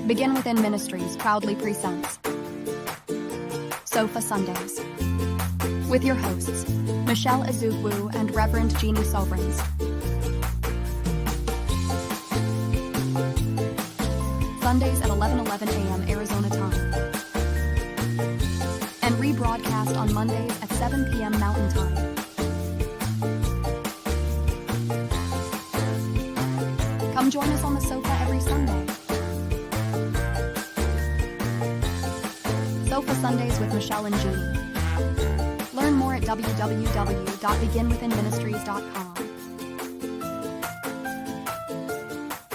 Begin Within Ministries proudly presents Sofa Sundays with your hosts, Michelle Azugwu and Reverend Jeannie Sovereigns. Sundays at 11:11 a.m. Arizona time. And rebroadcast on Mondays at 7 p.m. Mountain Time. Come join us on the sofa every Sunday. Sofa Sundays with Michelle and Jeannie. Learn more at www.beginwithinministries.com.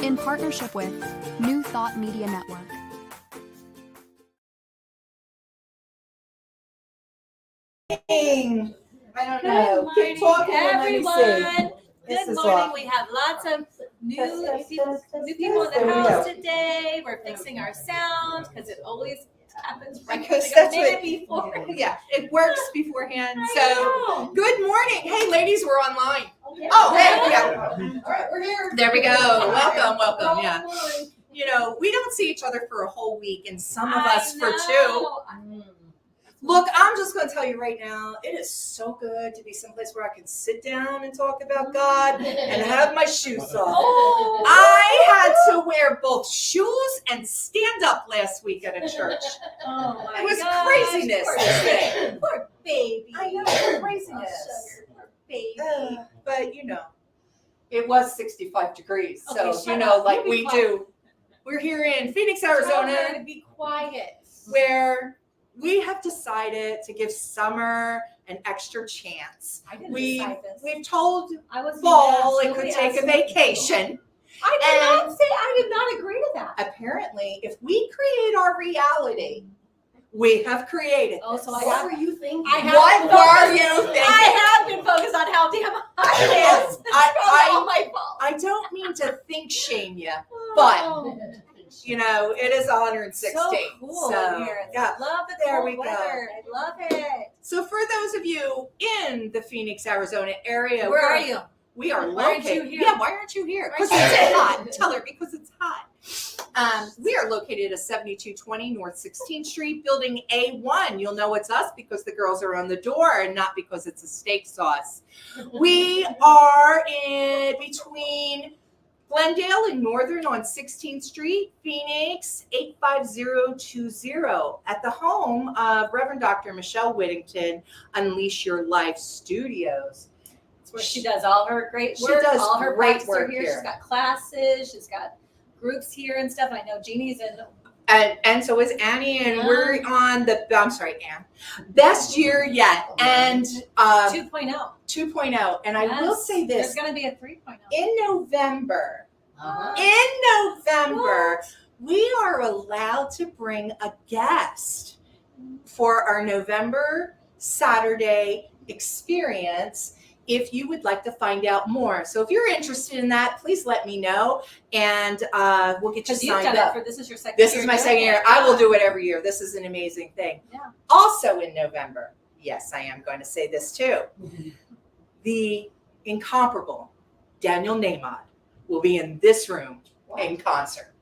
In partnership with New Thought Media Network. I don't know. Keep talking, everyone. This Good is morning. off. We have lots of new people in There the we house go. today. We're fixing our sound because it always happens right Because like that's a minute what- before. Yeah, it works beforehand. I So, know. good morning. Hey, ladies, we're online. Yeah. Oh, hey, yeah. All right, we're here. There we go. Welcome. Yeah. You know, we don't see each other for a whole week, and some of us for two. Look, I'm just going to tell you right now, it is so good to be someplace where I can sit down and talk about God and have my shoes off. Oh. I had to wear both shoes and stand up last week at a church. Oh my It was gosh. craziness. Poor, poor baby. I know, Oh, craziness. sugar, poor baby. But you know, it was 65 degrees. So, Okay, shut you know, up. like You be we quiet. do. We're here in Phoenix, Tell her Arizona, to be quiet. where we have decided to give summer an extra chance. I didn't decide this. We've told I was fall it could take a vacation. I did not say. I did not agree to that. Apparently, if we create our reality, we have created Oh, this. so I What have. were you thinking? I have What been were focused- you thinking? I have been focused on how damn hot it is. It's all my fault. I don't mean to think shame you, but Oh, you know, it is 116. so cool here. yeah. I love the There cold we go. weather. I love it. So for those of you in the Phoenix, Arizona area, Where are you? We are Why aren't located. you here? Yeah, why aren't you here? Why Because aren't you it's here? hot. Tell her because it's hot. We are located at 7220 North 16th Street, Building A1. You'll know it's us because the girls are on the door and not because it's a steak sauce. We are in between Glendale and Northern on 16th Street, Phoenix 85020 at the home of Reverend Dr. Michelle Whittington, Unleash Your Life Studios. Where she does all her great She work. does all her great practice are work here. here. She's got classes. She's got groups here and stuff. I know Jeannie's in. And so is Annie, and we're on the, I'm sorry, Ann, best year yet, and 2.0. 2.0. And I will Yes. say There's this, going to be a 3.0. in November, What? we are allowed to bring a guest for our November Saturday experience if you would like to find out more. So if you're interested in that, please let me know, and we'll get you Because you've signed done up. it for this is your second This year. is my doing second year. it. I will do it every year. This is an amazing thing. Yeah. Also in November, yes, I am going to say this too. The incomparable Daniel Nahmod will be in this room in concert.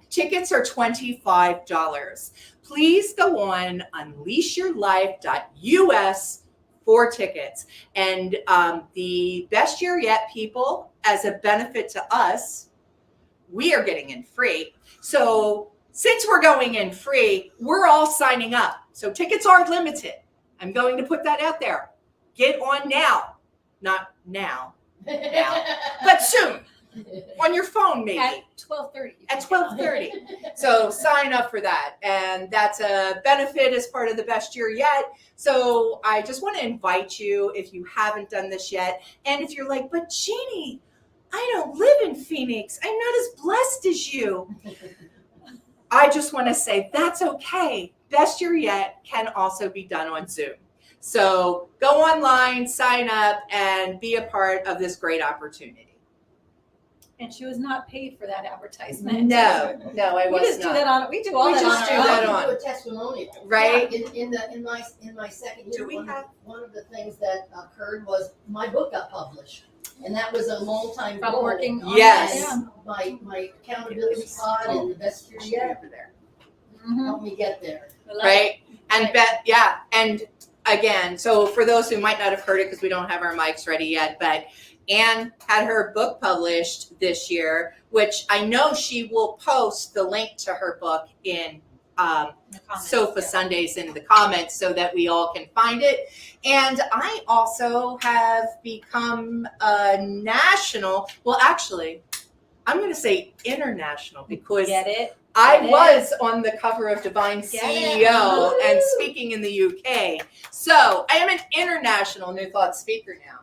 Tickets are $25. Please go on unleashyourlife.us for tickets. And the best year yet people, as a benefit to us, we are getting in free. So since we're going in free, we're all signing up. So tickets are limited. I'm going to put that out there. Get on now. Not now, but soon. On your phone, maybe. At 12:30. At 12:30. So sign up for that. And that's a benefit as part of the best year yet. So I just want to invite you, if you haven't done this yet, and if you're like, but Jeannie, I don't live in Phoenix. I'm not as blessed as you. I just want to say that's okay. Best year yet can also be done on Zoom. So go online, sign up, and be a part of this great opportunity. And she was not paid for that advertisement. No, I We was just do not. that on. We do all We that just on do our that own. on. Do a testimonial. Right? In my second year, Do we have- one of the things that occurred was my book got published. And that was a long time From goal. working on Yes. that, My accountability pod and the best year yet Mhm. helped me get there. I love Right? it. And and again, so for those who might not have heard it because we don't have our mics ready yet, but Anne had her book published this year, which I know she will post the link to her book in In the comments, Sofa yeah. Sundays in the comments so that we all can find it. And I also have become a national, well, actually, I'm going to say international because Get it? I Get it? was on the cover of Divine Get CEO it? and Woo! speaking in the UK. So I am an international New Thought speaker now.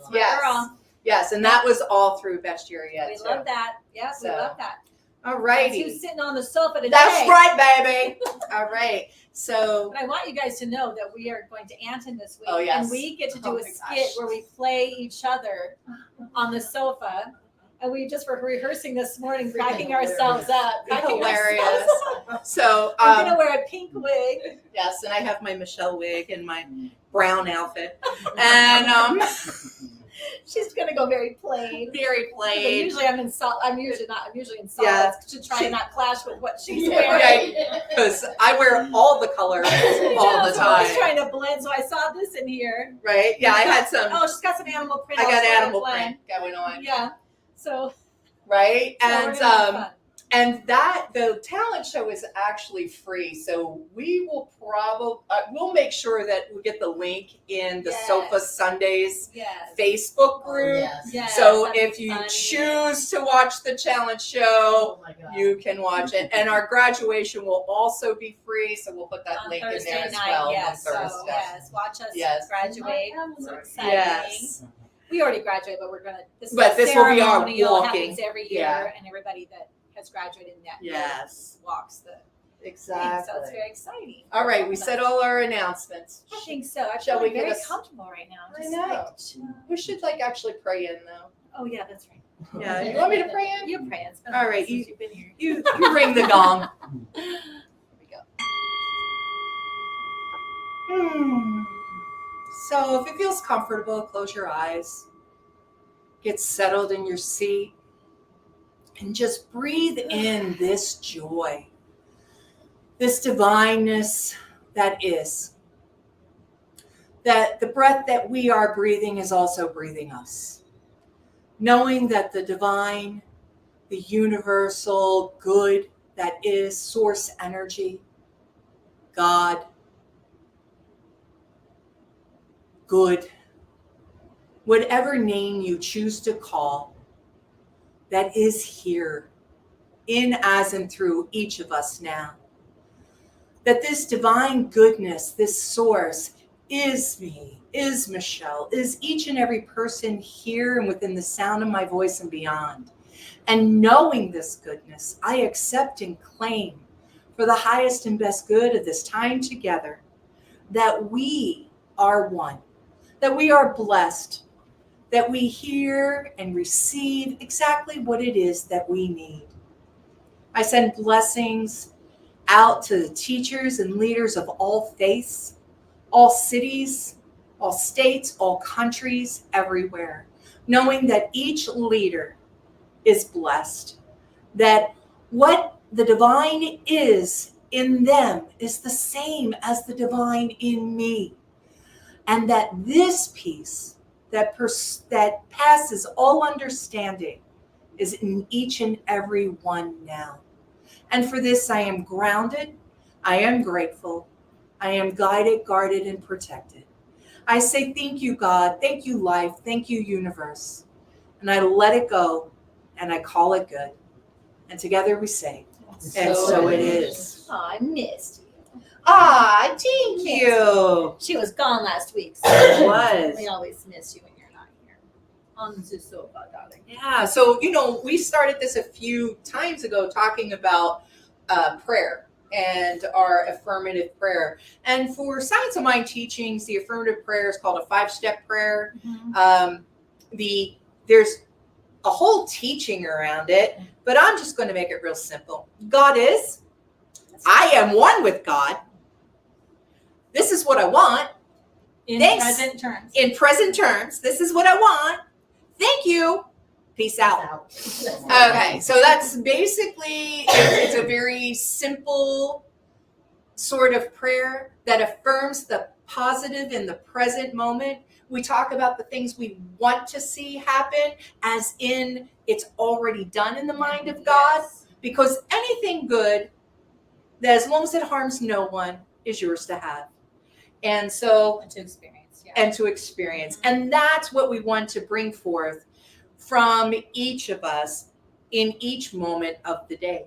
My Yes. girl. Yes, and that was all through Best Year Yet. We too. love that. Yeah, we So, love that. All That's righty. who's sitting on the sofa today. That's right, baby. All right. So But I want you guys to know that we are going to Anton this week. Oh, yes. And we get to do Oh, a my skit gosh. where we play each other on the sofa. And we just were rehearsing this morning, cracking ourselves up. cracking hilarious. ourselves up. So I'm gonna wear a pink wig. yes, and I have my Michelle wig and my brown outfit. And She's gonna go very plain. very But plain. usually I'm in I'm usually in solids Yeah. to try and not clash with what she's Yeah, wearing. Right. Because I wear all the colors all Yeah, the so I was time. trying to blend, so I saw this in here. Right? Yeah, I had some. Oh, she's got some animal print. I was got trying to animal blend. print going on. Yeah. So, Right? so we're And gonna have fun. and that the talent show is actually free, so we will probably we'll make sure that we get the link in the Yes. Sofa Sundays Yes. Facebook Oh, group. yes. Yes, So that'd if be you fun. choose to watch the challenge show, Oh my God. you can watch it. And our graduation will also be free, so we'll put that on link Thursday in there as night, well yes. on So Thursday. yes, watch us Yes. graduate. So exciting. Yes. We already graduated, but we're gonna. But this will be our ceremonial, walking. happens every year, Yeah. and everybody that has graduated in that year Yes. walks the thing. Exactly. So it's very exciting. All right, we said all our announcements. I think so. I Shall feel we give very us- comfortable right now. I Just know. We should actually pray in though. oh yeah, that's right. Yeah, you want me to pray in? You pray. It's been a All while right, since you've been here. You ring the gong. Here we go. So if it feels comfortable, close your eyes. Get settled in your seat. And just breathe in this joy. This divineness that is. That the breath that we are breathing is also breathing us. Knowing that the divine, the universal good that is source energy, God, good, whatever name you choose to call, that is here, in, as, and through each of us now. That this divine goodness, this source, is me, is Michelle, is each and every person here and within the sound of my voice and beyond. And knowing this goodness, I accept and claim for the highest and best good of this time together, that we are one, that we are blessed, that we hear and receive exactly what it is that we need. I send blessings out to the teachers and leaders of all faiths, all cities, all states, all countries, everywhere, knowing that each leader is blessed, that what the divine is in them is the same as the divine in me, and that this peace that passes all understanding is in each and every one now. And for this, I am grounded, I am grateful, I am guided, guarded, and protected. I say thank you, God, thank you, life, thank you, universe. And I let it go, and I call it good. And together we say, and so it is. Oh, I missed you. Ah, thank you. She was gone last week. So It was. we always miss you when you're not here. On the sofa, darling. Yeah, so, we started this a few times ago talking about prayer and our affirmative prayer. And for Science of Mind teachings, the affirmative prayer is called a 5-step prayer. There's a whole teaching around it, but I'm just going to make it real simple. God is. I am one with God. This is what I want. In Thanks. present terms. In present terms, this is what I want. Thank you. Peace out. Out. Okay, so that's basically, it's a very simple sort of prayer that affirms the positive in the present moment. We talk about the things we want to see happen as in it's already done in the mind of God, Yes. because anything good, that as long as it harms no one, is yours to have. And so, And to experience. Yeah. and to experience. And that's what we want to bring forth from each of us in each moment of the day.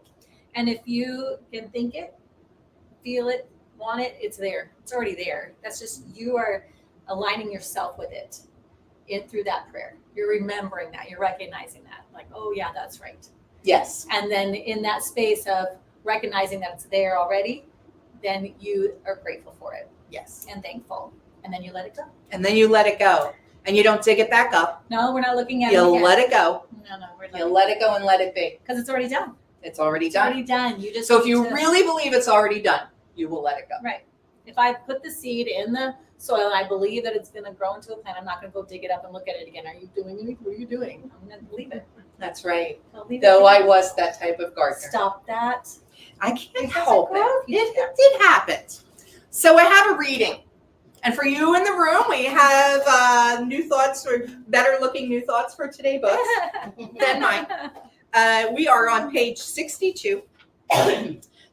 And if you can think it, feel it, want it, it's there. It's already there. That's just you are aligning yourself with it through that prayer. You're remembering that. You're recognizing that. Like, oh yeah, that's right. Yes. And then in that space of recognizing that it's there already, then you are grateful for it Yes. and thankful. And then you let it go. And then you let it go. And you don't dig it back up. No, we're not looking at it You again. let it go. No, we're You letting let it go and let it be. because it's already done. It's already It's done. already done. You just So if need you to- really believe it's already done, you will let it go. Right. If I put the seed in the soil and I believe that it's going to grow into a plant, I'm not going to go dig it up and look at it again. Are you doing anything? What are you doing? I'm going to leave it. That's right. I'll leave Though it. I was that type of gardener. Stop that. I can't It help doesn't grow it. if you do It happens. So I have a reading. And for you in the room, we have new thoughts or better looking new thoughts for today books than mine. We are on page 62.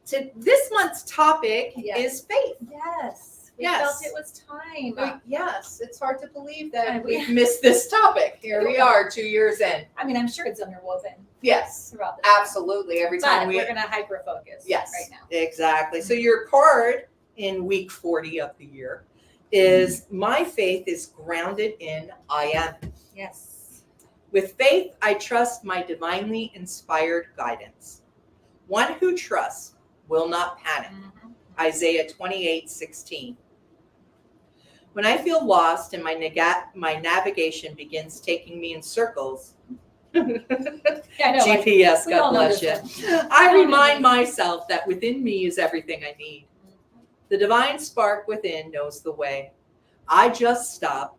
So this month's topic Yes. is faith. Yes. We Yes. felt it was time. Yes, it's hard to believe that And we've missed this topic. Here we are 2 years in. I mean, I'm sure it's underwoven Yes, throughout the time. absolutely. Every But time we're going to hyper focus Yes, right now. exactly. So your card in week 40 of the year is my faith is grounded in I am. Yes. With faith, I trust my divinely inspired guidance. One who trusts will not panic. Mhm. Isaiah 28:16. When I feel lost and my navigation begins taking me in circles, Yeah, I know. Like, GPS, we all God know bless this you. one. I We all know remind this. myself that within me is everything I need. The divine spark within knows the way. I just stop,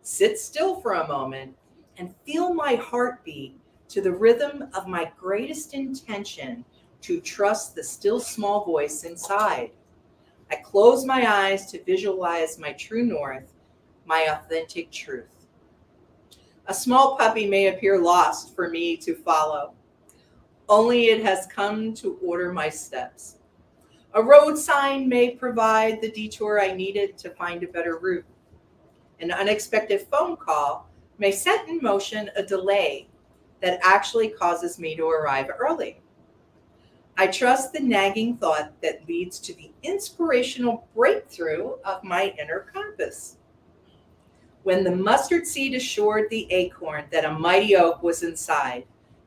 sit still for a moment, and feel my heartbeat to the rhythm of my greatest intention to trust the still small voice inside. I close my eyes to visualize my true north, my authentic truth. A small puppy may appear lost for me to follow, only it has come to order my steps. A road sign may provide the detour I needed to find a better route. An unexpected phone call may set in motion a delay that actually causes me to arrive early. I trust the nagging thought that leads to the inspirational breakthrough of my inner compass. When the mustard seed assured the acorn that a mighty oak was inside,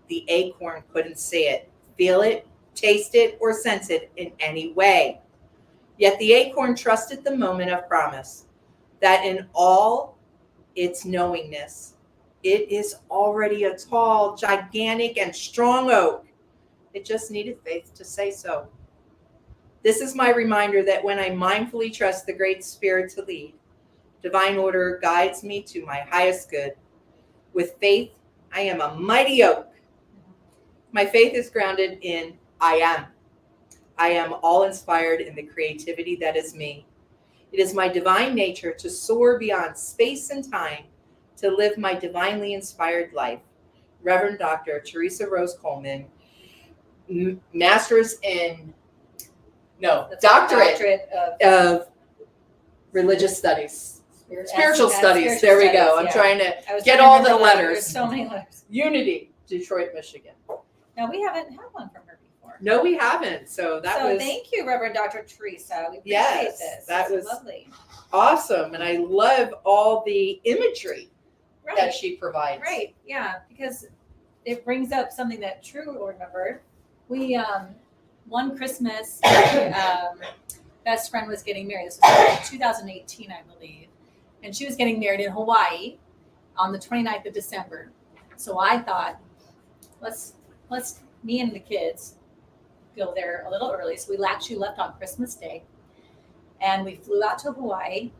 the acorn couldn't see it, feel it, taste it, or sense it in any way. Yet the acorn trusted the moment of promise that in all its knowingness, it is already a tall, gigantic, and strong oak. It just needed faith to say so. This is my reminder that when I mindfully trust the Great Spirit to lead, divine order guides me to my highest good. With faith, I am a mighty oak. My faith is grounded in I am. I am all inspired in the creativity that is me. It is my divine nature to soar beyond space and time, to live my divinely inspired life. Reverend Dr. Teresa Rose Coleman, doctorate of religious studies. Spiritual studies. There we go. I'm trying to get all the letters. So many letters. Unity, Detroit, Michigan. No, we haven't had one from her before. No, we haven't. So that was thank you, Reverend Dr. Teresa. We appreciate Yes, this. that It's was lovely. awesome. And I love all the imagery Right. that she provides. Right. Yeah, because it brings up something that True remembered. We one Christmas, best friend was getting married. This was in 2018, I believe, and she was getting married in Hawaii on the 29th of December. So I thought, let's me and the kids go there a little early. So we actually left on Christmas Day, and we flew out to Hawaii,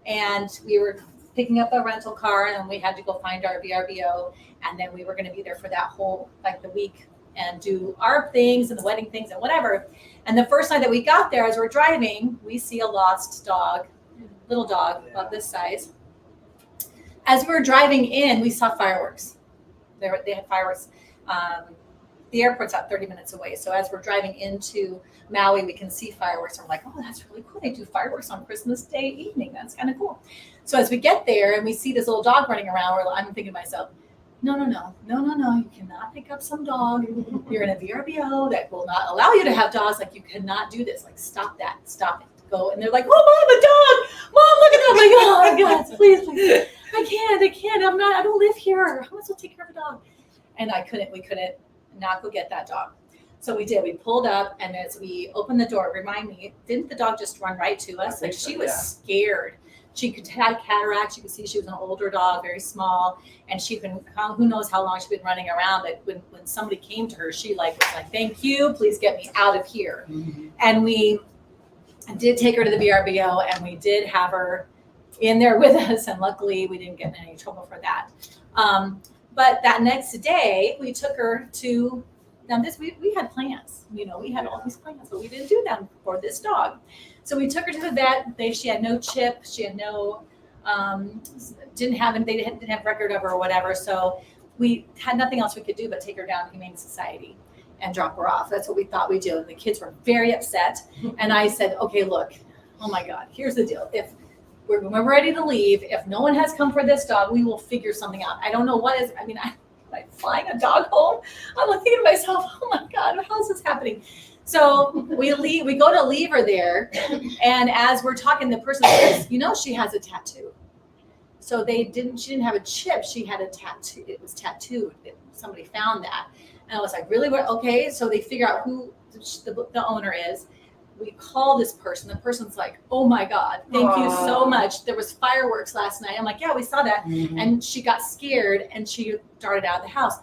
and we were picking up a rental car, and we had to go find our VRBO, and then we were going to be there for that whole like the week and do our things and the wedding things and whatever. And the first night that we got there, as we're driving, we see a lost dog, little dog about this size. As we were driving in, we saw fireworks. They had fireworks. The airport's about 30 minutes away. So as we're driving into Maui, we can see fireworks. And we're like, oh, that's really cool. They do fireworks on Christmas Day evening. That's kind of cool. So as we get there and we see this little dog running around, I'm thinking to myself, no. You cannot pick up some dog. You're in a VRBO that will not allow you to have dogs. Like, you cannot do this. Like, stop that. Stop it. Go. And they're like, oh, Mom, a dog. Mom, look at that. I'm like, oh my God, please. I can't. I don't live here. How am I supposed to take care of a dog? And we couldn't not go get that dog. So we did. We pulled up, and as we opened the door, remind me, didn't the dog just run right to us? Like, she was scared. She had cataracts. You could see she was an older dog, very small, and she'd been, who knows how long she'd been running around. But when somebody came to her, she was like, thank you, please get me out of here. Mm-hmm. And we did take her to the VRBO, and we did have her in there with us, and luckily we didn't get in any trouble for that. But that next day, we took her to, now this, we had plans, we had all these plans, but we didn't do them for this dog. So we took her to the vet. She had no chip. She had no, they didn't have record of her or whatever. So we had nothing else we could do but take her down to Humane Society and drop her off. That's what we thought we'd do. And the kids were very upset. And I said, okay, look, oh my God, here's the deal. When we're ready to leave, if no one has come for this dog, we will figure something out. I don't know what is, like flying a dog home. I'm like thinking to myself, oh my God, how is this happening? So we go to leave her there. And as we're talking, the person says, she has a tattoo. So she didn't have a chip. She had a tattoo. It was tattooed. Somebody found that. And I was like, really? Okay. So they figure out who the owner is. We call this person. The person's like, oh my God, thank you so much. There was fireworks last night. I'm like, yeah, we saw that. Mm-hmm. And she got scared and she darted out of the house.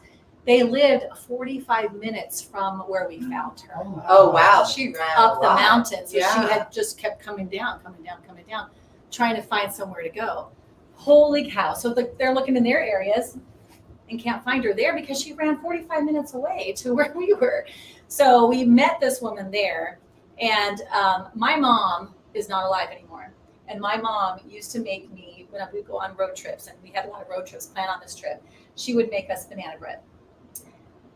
They lived 45 minutes from where we found her. Oh, wow. She ran up the mountain. So she had just kept coming down, trying to find somewhere to go. Holy cow. So they're looking in their areas and can't find her there because she ran 45 minutes away to where we were. So we met this woman there. And my mom is not alive anymore. And my mom used to make me, when we go on road trips, and we had a lot of road trips planned on this trip, she would make us banana bread.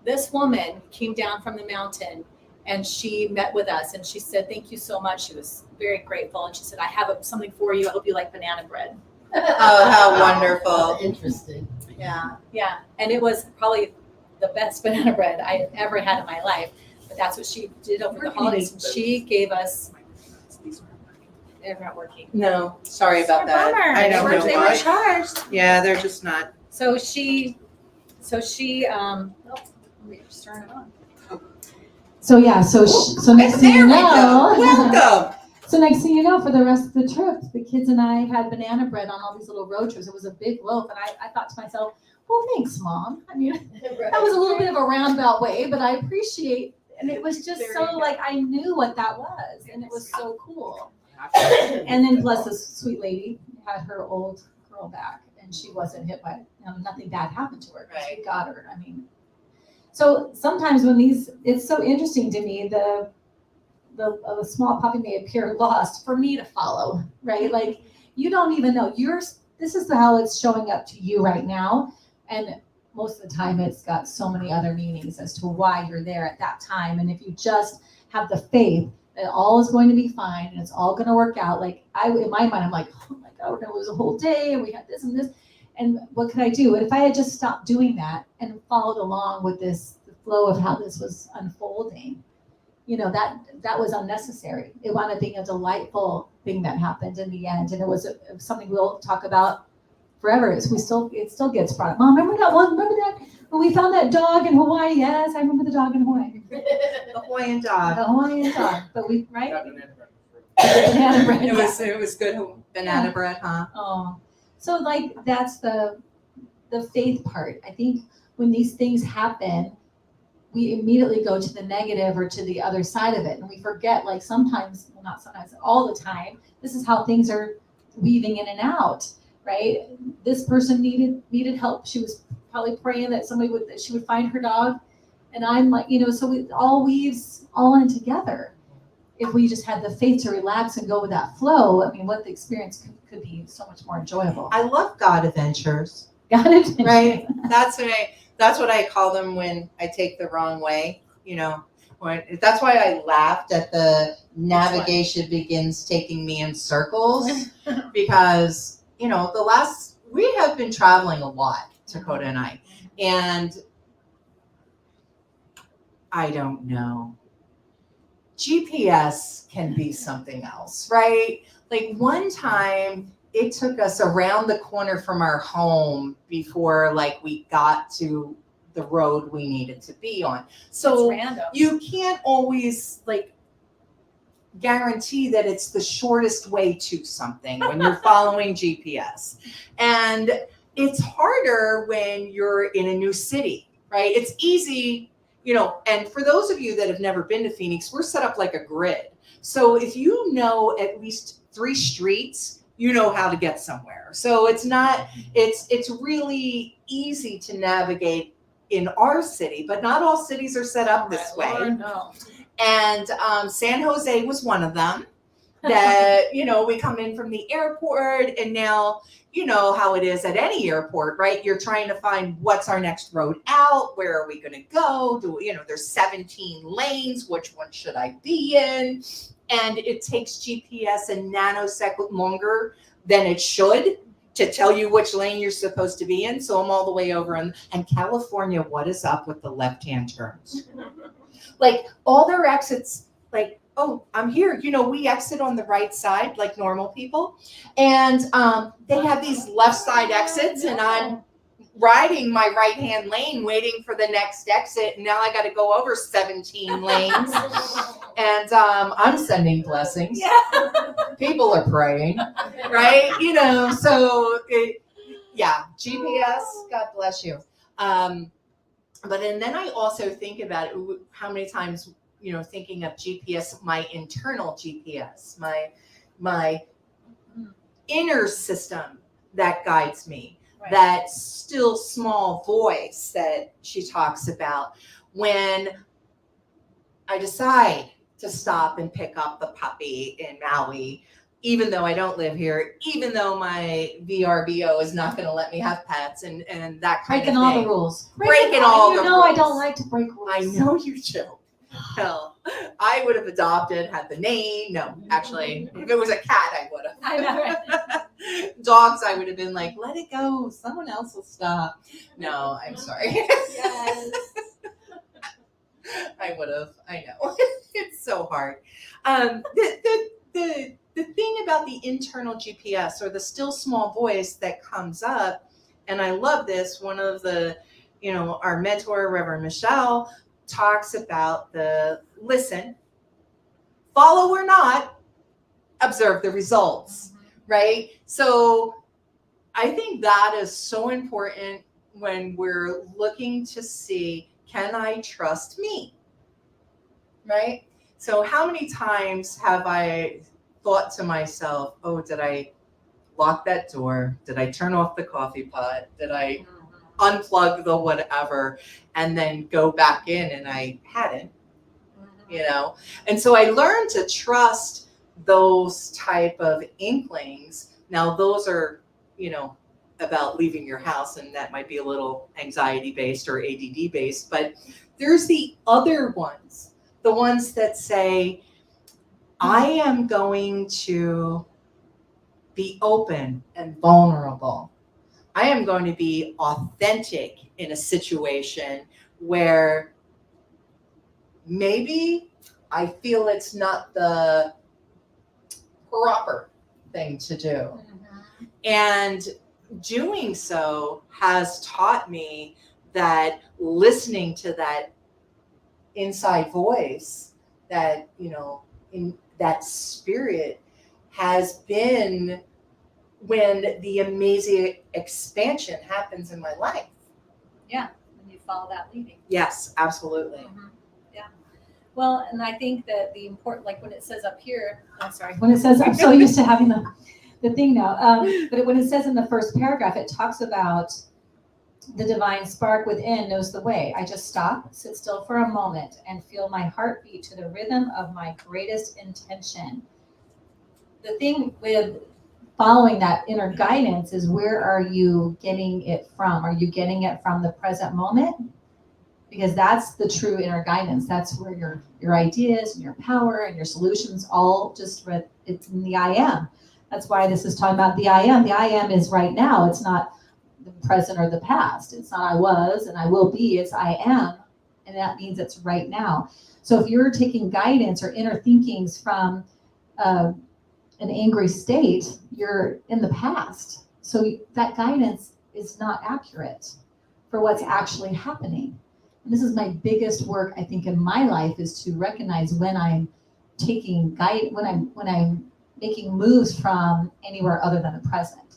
This woman came down from the mountain and she met with us and she said, thank you so much. She was very grateful. And she said, I have something for you. I hope you like banana bread. Oh, how wonderful. Interesting. Yeah. And it was probably the best banana bread I ever had in my life. But that's what she did over the holidays. And she gave us, they're not working. No, sorry about that. Bummer. I don't know They why. were charged. Yeah, they're just not. So she, we're just turning it on. So next thing you know, Welcome. so next thing you know, for the rest of the trip, the kids and I had banana bread on all these little road trips. It was a big loaf, and I thought to myself, well, thanks, Mom. That was a little bit of a roundabout way, but I appreciate, and it was just so like I knew what that was, and it was so cool. And then bless this sweet lady had her old girl back, and she wasn't hit by nothing bad happened to her. Right. We got her. So sometimes when it's so interesting to me, the small puppy may appear lost for me to follow, right? Like you don't even know this is how it's showing up to you right now. And most of the time it's got so many other meanings as to why you're there at that time. And if you just have the faith that all is going to be fine and it's all going to work out. Like in my mind, I'm like, oh my God, we're going to lose a whole day. And we had this and this. And what could I do? And if I had just stopped doing that and followed along with the flow of how this was unfolding, that was unnecessary. It wound up being a delightful thing that happened in the end. And it was something we'll talk about forever. It still gets brought up. Mom, remember that one? Remember that when we found that dog in Hawaii? Yes, I remember the dog in Hawaii. The Hawaiian dog. The Hawaiian dog. But right? Banana bread. It was good banana bread, huh? Oh. So like that's the faith part. I think when these things happen, we immediately go to the negative or to the other side of it. And we forget, not sometimes, all the time, this is how things are weaving in and out. right? This person needed help. She was probably praying that that she would find her dog. And I'm like, so it all weaves all in together. If we just had the faith to relax and go with that flow, I mean, what the experience could be so much more enjoyable. I love God adventures. Got it? Right? That's what I call them when I take the wrong way. That's why I laughed at the navigation begins taking me in circles because we have been traveling a lot, Dakota and I, and I don't know. GPS can be something else, right? Like one time it took us around the corner from our home before we got to the road we needed to be on. So you can't always guarantee that it's the shortest way to something when you're following GPS. And it's harder when you're in a new city, right? It's easy, and for those of you that have never been to Phoenix, we're set up like a grid. So if you know at least 3 streets, you know how to get somewhere. So it's really easy to navigate in our city, but not all cities are set up this way. No. And San Jose was one of them that, we come in from the airport and now, you know how it is at any airport, right? You're trying to find what's our next road out. Where are we going to go? There's 17 lanes. Which one should I be in? And it takes GPS a nanosecond longer than it should to tell you which lane you're supposed to be in. So I'm all the way over and California, what is up with the left-hand turns? All their exits, oh, I'm here. We exit on the right side like normal people. And they have these left side exits and I'm riding my right-hand lane waiting for the next exit. And now I got to go over 17 lanes. And I'm sending blessings. Yeah. People are praying, right? So GPS, God bless you. And then I also think about how many times, thinking of GPS, my internal GPS, my inner system that guides me, right. That still small voice that she talks about when I decide to stop and pick up the puppy in Maui, even though I don't live here, even though my VRBO is not going to let me have pets and that kind Breaking of thing. all the rules. Breaking all the rules. I don't like to break rules. I know you do. Hell, I would have adopted, had the name. No, actually, if it was a cat, I would have. I know, right? Dogs, I would have been like, let it go. Someone else will stop. No, I'm sorry. Yes. I would have. I know. It's so hard. The thing about the internal GPS or the still small voice that comes up, and I love this, one of the, our mentor, Reverend Michelle, talks about the listen, follow or not, observe the results, right? So I think that is so important when we're looking to see, can I trust me, right? So how many times have I thought to myself, oh, did I lock that door? Did I turn off the coffee pot? Did I unplug the whatever and then go back in? And I hadn't, And so I learned to trust those type of inklings. Now those are, about leaving your house, and that might be a little anxiety based or ADD based, but there's the other ones, the ones that say, I am going to be open and vulnerable. I am going to be authentic in a situation where maybe I feel it's not the proper thing to do. Mm-hmm. And doing so has taught me that listening to that inside voice, that, in that spirit, has been when the amazing expansion happens in my life. Yeah, when you follow that leading. Yes, absolutely. Mm-hmm. Yeah. Well, and I think that the important, like when it says up here, I'm sorry. When it says, I'm so used to having the thing now. But when it says in the first paragraph, it talks about the divine spark within knows the way. I just stop, sit still for a moment, and feel my heartbeat to the rhythm of my greatest intention. The thing with following that inner guidance is, where are you getting it from? Are you getting it from the present moment? Because that's the true inner guidance. That's where your ideas and your power and your solutions all it's in the I am. That's why this is talking about the I am. The I am is right now. It's not the present or the past. It's not I was and I will be. It's I am. And that means it's right now. So if you're taking guidance or inner thinkings from an angry state, you're in the past. So that guidance is not accurate for what's actually happening. And this is my biggest work, I think, in my life, is to recognize when I'm taking when I'm making moves from anywhere other than the present,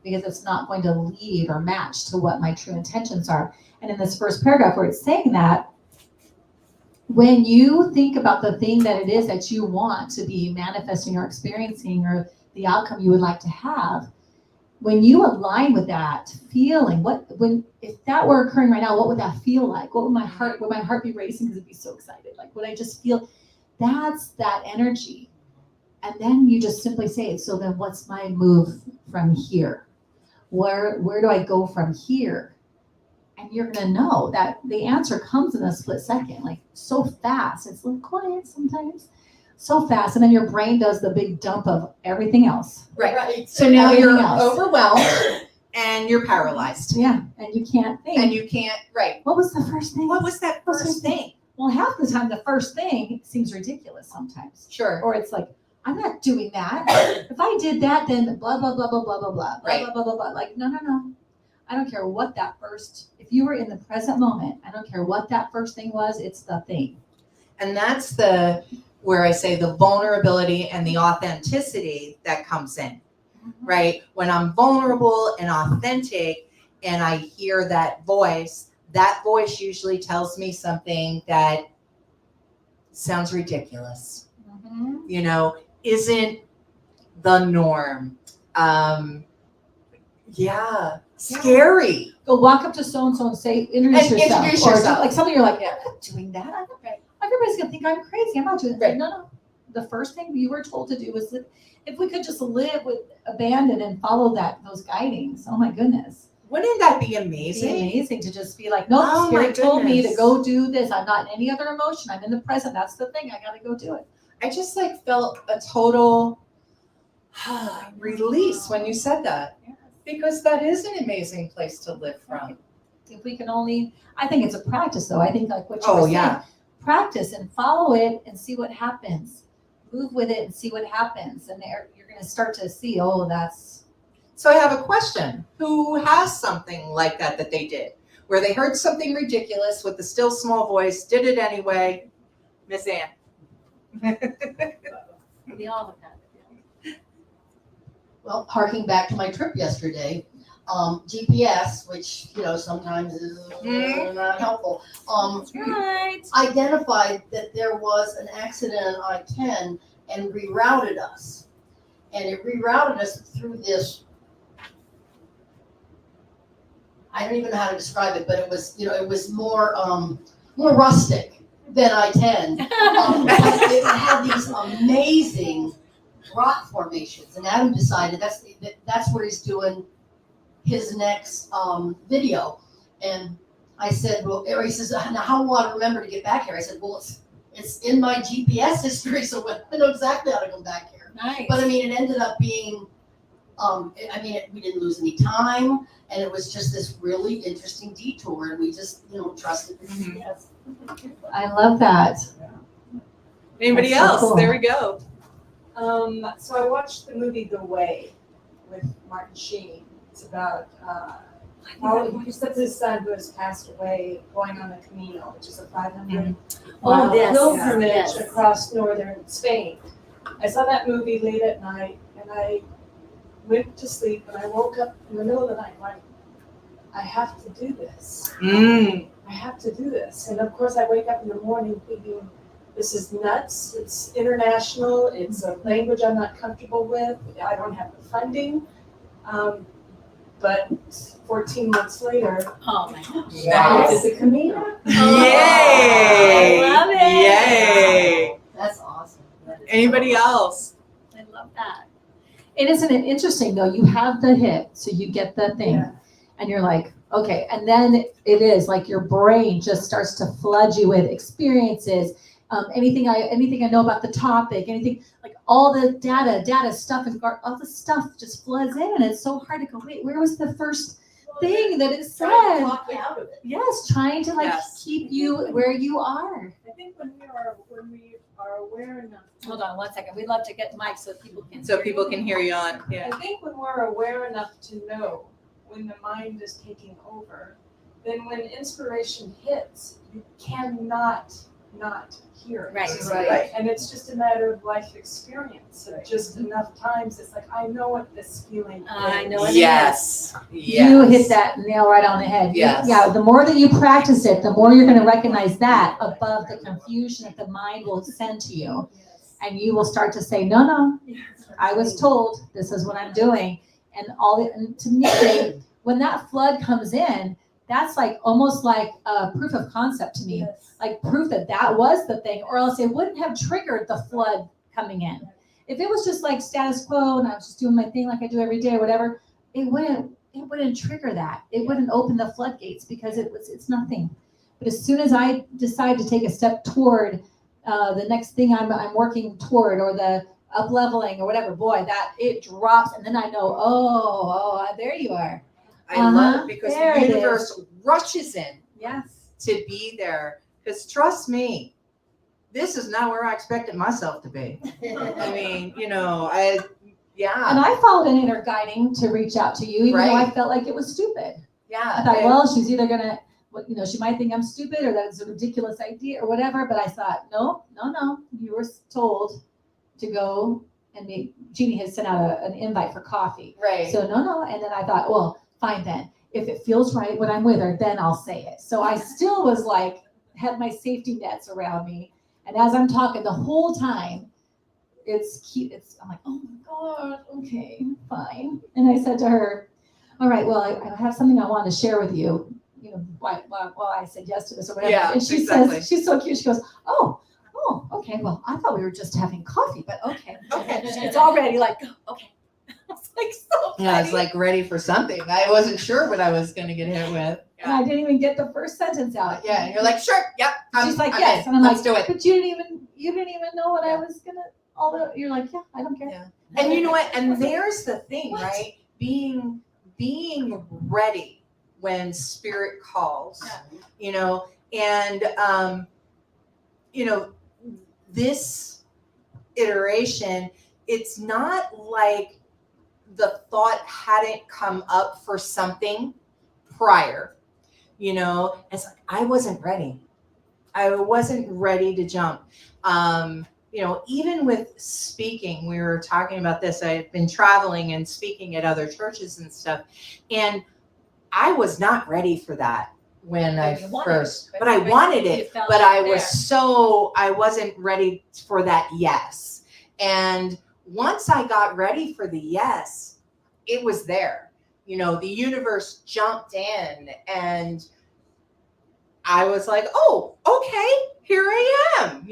because it's not going to lead or match to what my true intentions are. And in this first paragraph where it's saying that, when you think about the thing that it is that you want to be manifesting or experiencing, or the outcome you would like to have, when you align with that feeling, if that were occurring right now, what would that feel like? Would my heart be racing because it'd be so excited? Like, would I just feel? That's that energy. And then you just simply say, so then what's my move from here? Where do I go from here? And you're gonna know that the answer comes in a split second, like so fast. It's a little quiet sometimes, so fast, and then your brain does the big dump of everything else. Right. So now Everything you're else. overwhelmed and you're paralyzed. Yeah, and you can't think. And you can't, right. What was the first thing? What was that first thing? Well, half the time the first thing seems ridiculous sometimes. Sure. Or it's like, I'm not doing that. If I did that, then blah, blah, blah, blah, blah, blah, blah, Right. blah, blah, blah, blah. Like, no. I don't care what that first, if you were in the present moment, I don't care what that first thing was, it's the thing. And that's where I say the vulnerability and the authenticity that comes in, right? When I'm vulnerable and authentic and I hear that voice usually tells me something that sounds ridiculous, isn't the norm. Scary. Go walk up to so-and-so and say, introduce yourself. Introduce Or yourself. like something you're like, Yeah. I'm not doing that. Everybody's going to think I'm crazy. I'm not doing that. Right. No. The first thing you were told to do was, if we could just live with abandon and follow those guidings. Oh my goodness. Wouldn't that be It'd amazing? be amazing to just be like, nope, Oh my Spirit told me to goodness. go do this. I'm not in any other emotion. I'm in the present. That's the thing. I got to go do it. I just felt a total release when you said that, because that is an amazing place to live from. If we can only, I think it's a practice though. I think like what you Oh were saying, yeah. practice and follow it and see what happens. Move with it and see what happens. And you're going to start to see, that's. So I have a question. Who has something like that they did, where they heard something ridiculous with the still small voice, did it anyway? Miss Ann. We all have had it. Well, harking back to my trip yesterday, GPS, which, sometimes is not helpful, Right. identified that there was an accident on I-10 and rerouted us. And it rerouted us through this, I don't even know how to describe it, but it was, it was more rustic than I-10. It had these amazing rock formations, and Adam decided that's where he's doing his next video. And I said, well, he says, now how will I remember to get back here? I said, well, it's in my GPS history, so I know exactly how to come back here. Nice. But it ended up being, we didn't lose any time, and it was just this really interesting detour, and we just, trusted. Mhm. Yes. I love that. Anybody That's so else? cool. There we go. So I watched the movie The Way with Martin Sheen. It's about how he said his son who has passed away going on the Camino, which is a 500 mile yes, pilgrimage yes. across northern Spain. I saw that movie late at night, and I went to sleep, and I woke up in the middle of the night going, I have to do this. I have to do this. And of course I wake up in the morning thinking, this is nuts, it's international, it's a language I'm not comfortable with, I don't have the funding. But 14 months later, Oh my gosh. Wow. it's a Camino. Yay! I love it. Yay! That's awesome. Anybody else? I love that. And isn't it interesting though? You have the hit, so you get the thing, Yeah. and you're like, okay. And then it is like your brain just starts to flood you with experiences. Anything I know about the topic, anything like all the data stuff, and all the stuff just floods in, and it's so hard to go. Wait, where was the first thing that it Trying to said? talk you out of it. Yes, trying to like Yes. keep you where you are. I think when we are aware enough. Hold on 1 second. We'd love to get mics so people can. So hear people you. can hear you on. Yeah. I think when we're aware enough to know when the mind is taking over, then when inspiration hits, you cannot not hear it. Right. Right. And it's just a matter of life experience. So just enough times, it's like, I know what this feeling is. I know it. Yes. You hit that nail right on the head. Yes. Yeah, the more that you practice it, the more you're going to recognize that above the confusion that the mind will send to you. Yes. And you will start to say, no, I was told this is what I'm doing. And to me, when that flood comes in, that's like almost like a proof of concept to me. Yes. Like proof that that was the thing, or else it wouldn't have triggered the flood coming in. If it was just like status quo and I was just doing my thing like I do every day or whatever, it wouldn't trigger that. It wouldn't open the floodgates because it's nothing. But as soon as I decide to take a step toward the next thing I'm working toward, or the up leveling or whatever, boy, that it drops, and then I know, there you are. I love it because There the it universe rushes in Yes. to be there. Because trust me, this is not where I expected myself to be. I mean, And yeah, I followed an inner guiding to reach out to you, even though I Right. felt like it was stupid. yeah. I thought, well, she's either gonna, she might think I'm stupid or that it's a ridiculous idea or whatever. But I thought, no, you were told to go and meet. Jeannie had sent out an invite for coffee. Right. So no. And then I thought, well, fine then. If it feels right when I'm with her, then I'll say it. So I still was like, had my safety nets around me. And as I'm talking the whole time, it's cute. I'm like, oh my God, okay, fine. And I said to her, all right, well, I have something I wanted to share with you. Why I said yes to this or whatever. Yeah, and she exactly. says, she's so cute. She goes, oh, okay. Well, I thought we were just having coffee, but okay. Okay. It's already like, okay. It's like so funny. Yeah, I was like ready for something. I wasn't sure what I was going to get hit with. And I didn't even get the first sentence out. Yeah, and you're like, sure, yep. She's like, I'm yes. in. And I'm Let's like, do it. but you didn't even know what I was gonna, although you're like, yeah, I don't care. Yeah. And you know what? And there's the thing, What? right? Being ready when spirit calls, and this iteration, it's not like the thought hadn't come up for something prior, it's like I wasn't ready to jump. Even with speaking, we were talking about this. I had been traveling and speaking at other churches and stuff, and I was not ready for that when I wanted it, but I wasn't ready for that yes. And once I got ready for the yes, it was there. The universe jumped in, and I was like, oh, okay, here I am,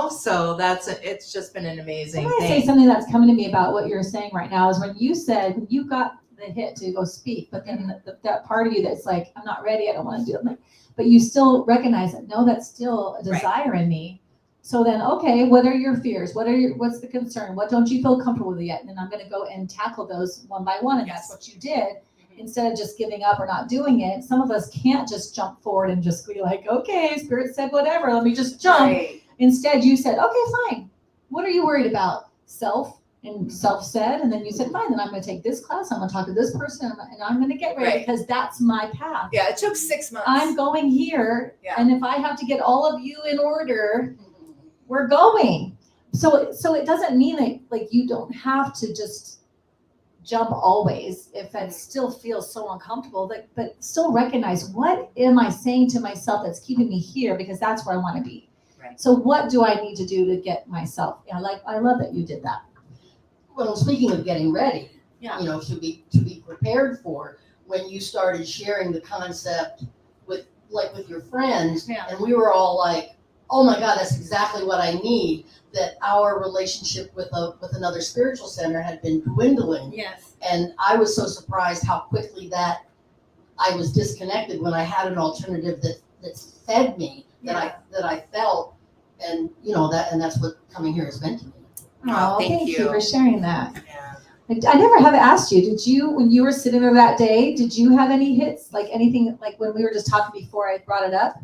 so it's just been an amazing I'm gonna thing. say something that's coming to me about what you're saying right now is when you said you got the hit to go speak, but then that part of you that's like, I'm not ready, I don't want to do it. But you still recognize that, no, that's still a desire in me. So then, okay, what are your fears? What's the concern? What don't you feel comfortable with yet? And then I'm going to go and tackle those one by one. And that's what you did. Instead of just giving up or not doing it. Some of us can't just jump forward and just be like, okay, spirit said whatever, let me just jump. Right. Instead, you said, okay, fine. What are you worried about? Self, and self said, and then you said, fine, then I'm going to take this class, I'm going to talk to this person, and I'm going to get ready because that's my path. Yeah, it took 6 months. I'm going here, and if I have to get all of you in order, we're going. So it doesn't mean that like you don't have to just jump always if it still feels so uncomfortable, but still recognize, what am I saying to myself that's keeping me here, because that's where I want to be. Right. So what do I need to do to get myself? I love that you did that. Well, speaking of getting ready, Yeah. to be prepared for, when you started sharing the concept with your friends, Yeah. and we were all like, oh my God, that's exactly what I need. That our relationship with another spiritual center had been dwindling, Yes. and I was so surprised how quickly that I was disconnected when I had an alternative that fed me, that I felt, and that's what coming here has meant to me. Oh, Thank you you. for sharing that. Yeah. I never have asked you, did you, when you were sitting there that day, did you have any hits? Like anything, like when we were just talking before I brought it up?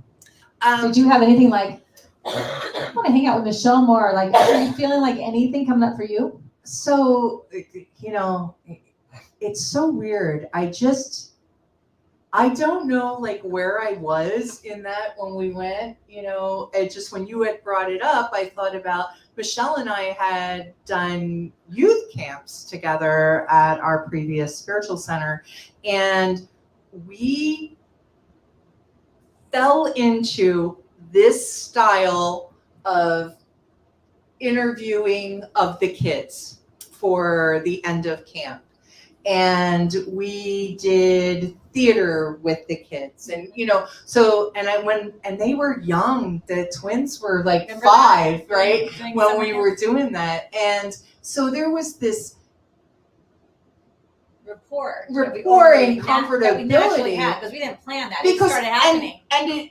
Did you have anything like, I want to hang out with Michelle more? Like, are you feeling like anything coming up for you? So, it's so weird. I don't know like where I was in that when we went, it just, when you had brought it up, I thought about Michelle and I had done youth camps together at our previous spiritual center, and we fell into this style of interviewing of the kids for the end of camp. And we did theater with the kids, and and they were young. The twins were like Remember 5, that? right? Doing When summer we camp? were doing that. And so there was this Rapport and that we naturally comfortability. had, because we didn't plan that. Because it started happening.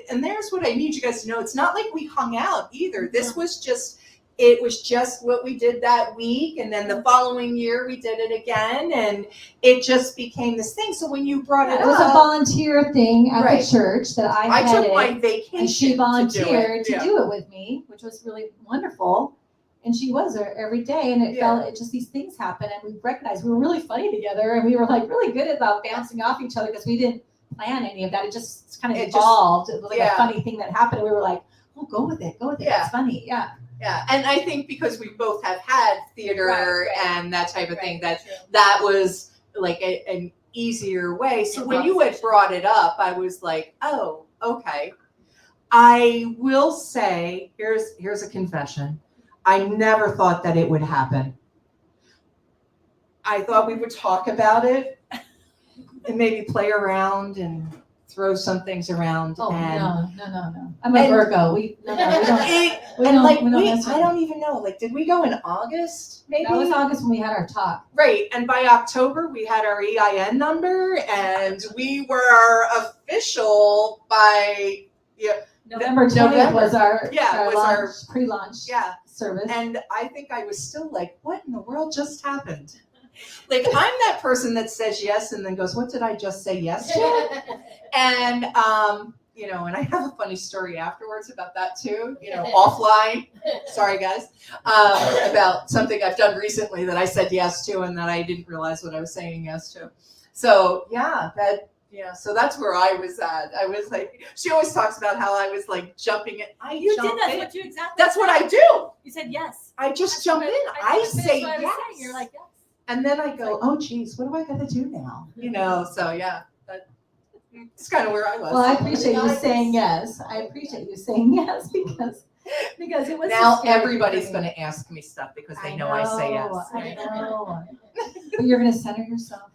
and there's what I need you guys to know. It's not like we hung out either. This was just, it was just what we did that week, and then the following year we did it again, and it just became this thing. So when you brought it It was a up, volunteer thing at Right. the church that I I took headed, my vacation and she volunteered to to do it with me, which was really wonderful. And she was there every day, and it just these things happen, and we recognized we were really funny together, and we were like really good about bouncing off each other because we didn't plan any of that. It just kind of evolved. It was like a funny thing that happened, and we were like, "Oh, go with it, Yeah. It's funny, yeah." Yeah, and I think because we both have had theater Right. and that type of thing, That's that was like an easier way. So when you had brought it up, I was like, oh, okay. I will say, here's a confession. I never thought that it would happen. I thought we would talk about it and maybe play around and throw some things around. Oh and no! I'm a Virgo. We don't. I don't even know. Like, did we go in August? Maybe That was August when we had our talk. Right, and by October we had our EIN number, and we were official by November 20th November. was our was launch, pre-launch service. And I think I was still like, what in the world just happened? Like, I'm that person that says yes and then goes, what did I just say yes to? And and I have a funny story afterwards about that too, offline. Sorry guys. About something I've done recently that I said yes to and that I didn't realize what I was saying yes to. So so that's where I was at. I was like, she always talks about how I was like jumping in. You did. That's what I do. You said yes. I just That's jump what in. I say what I was yes. saying. You're like yes. And then I go, oh geez, what do I gotta do now? So yeah, that's kind of where I was. Well, I appreciate you saying yes. because it was Now so scary everybody's for me. going to ask me stuff because they know I say yes. I know. But you're going to center yourself.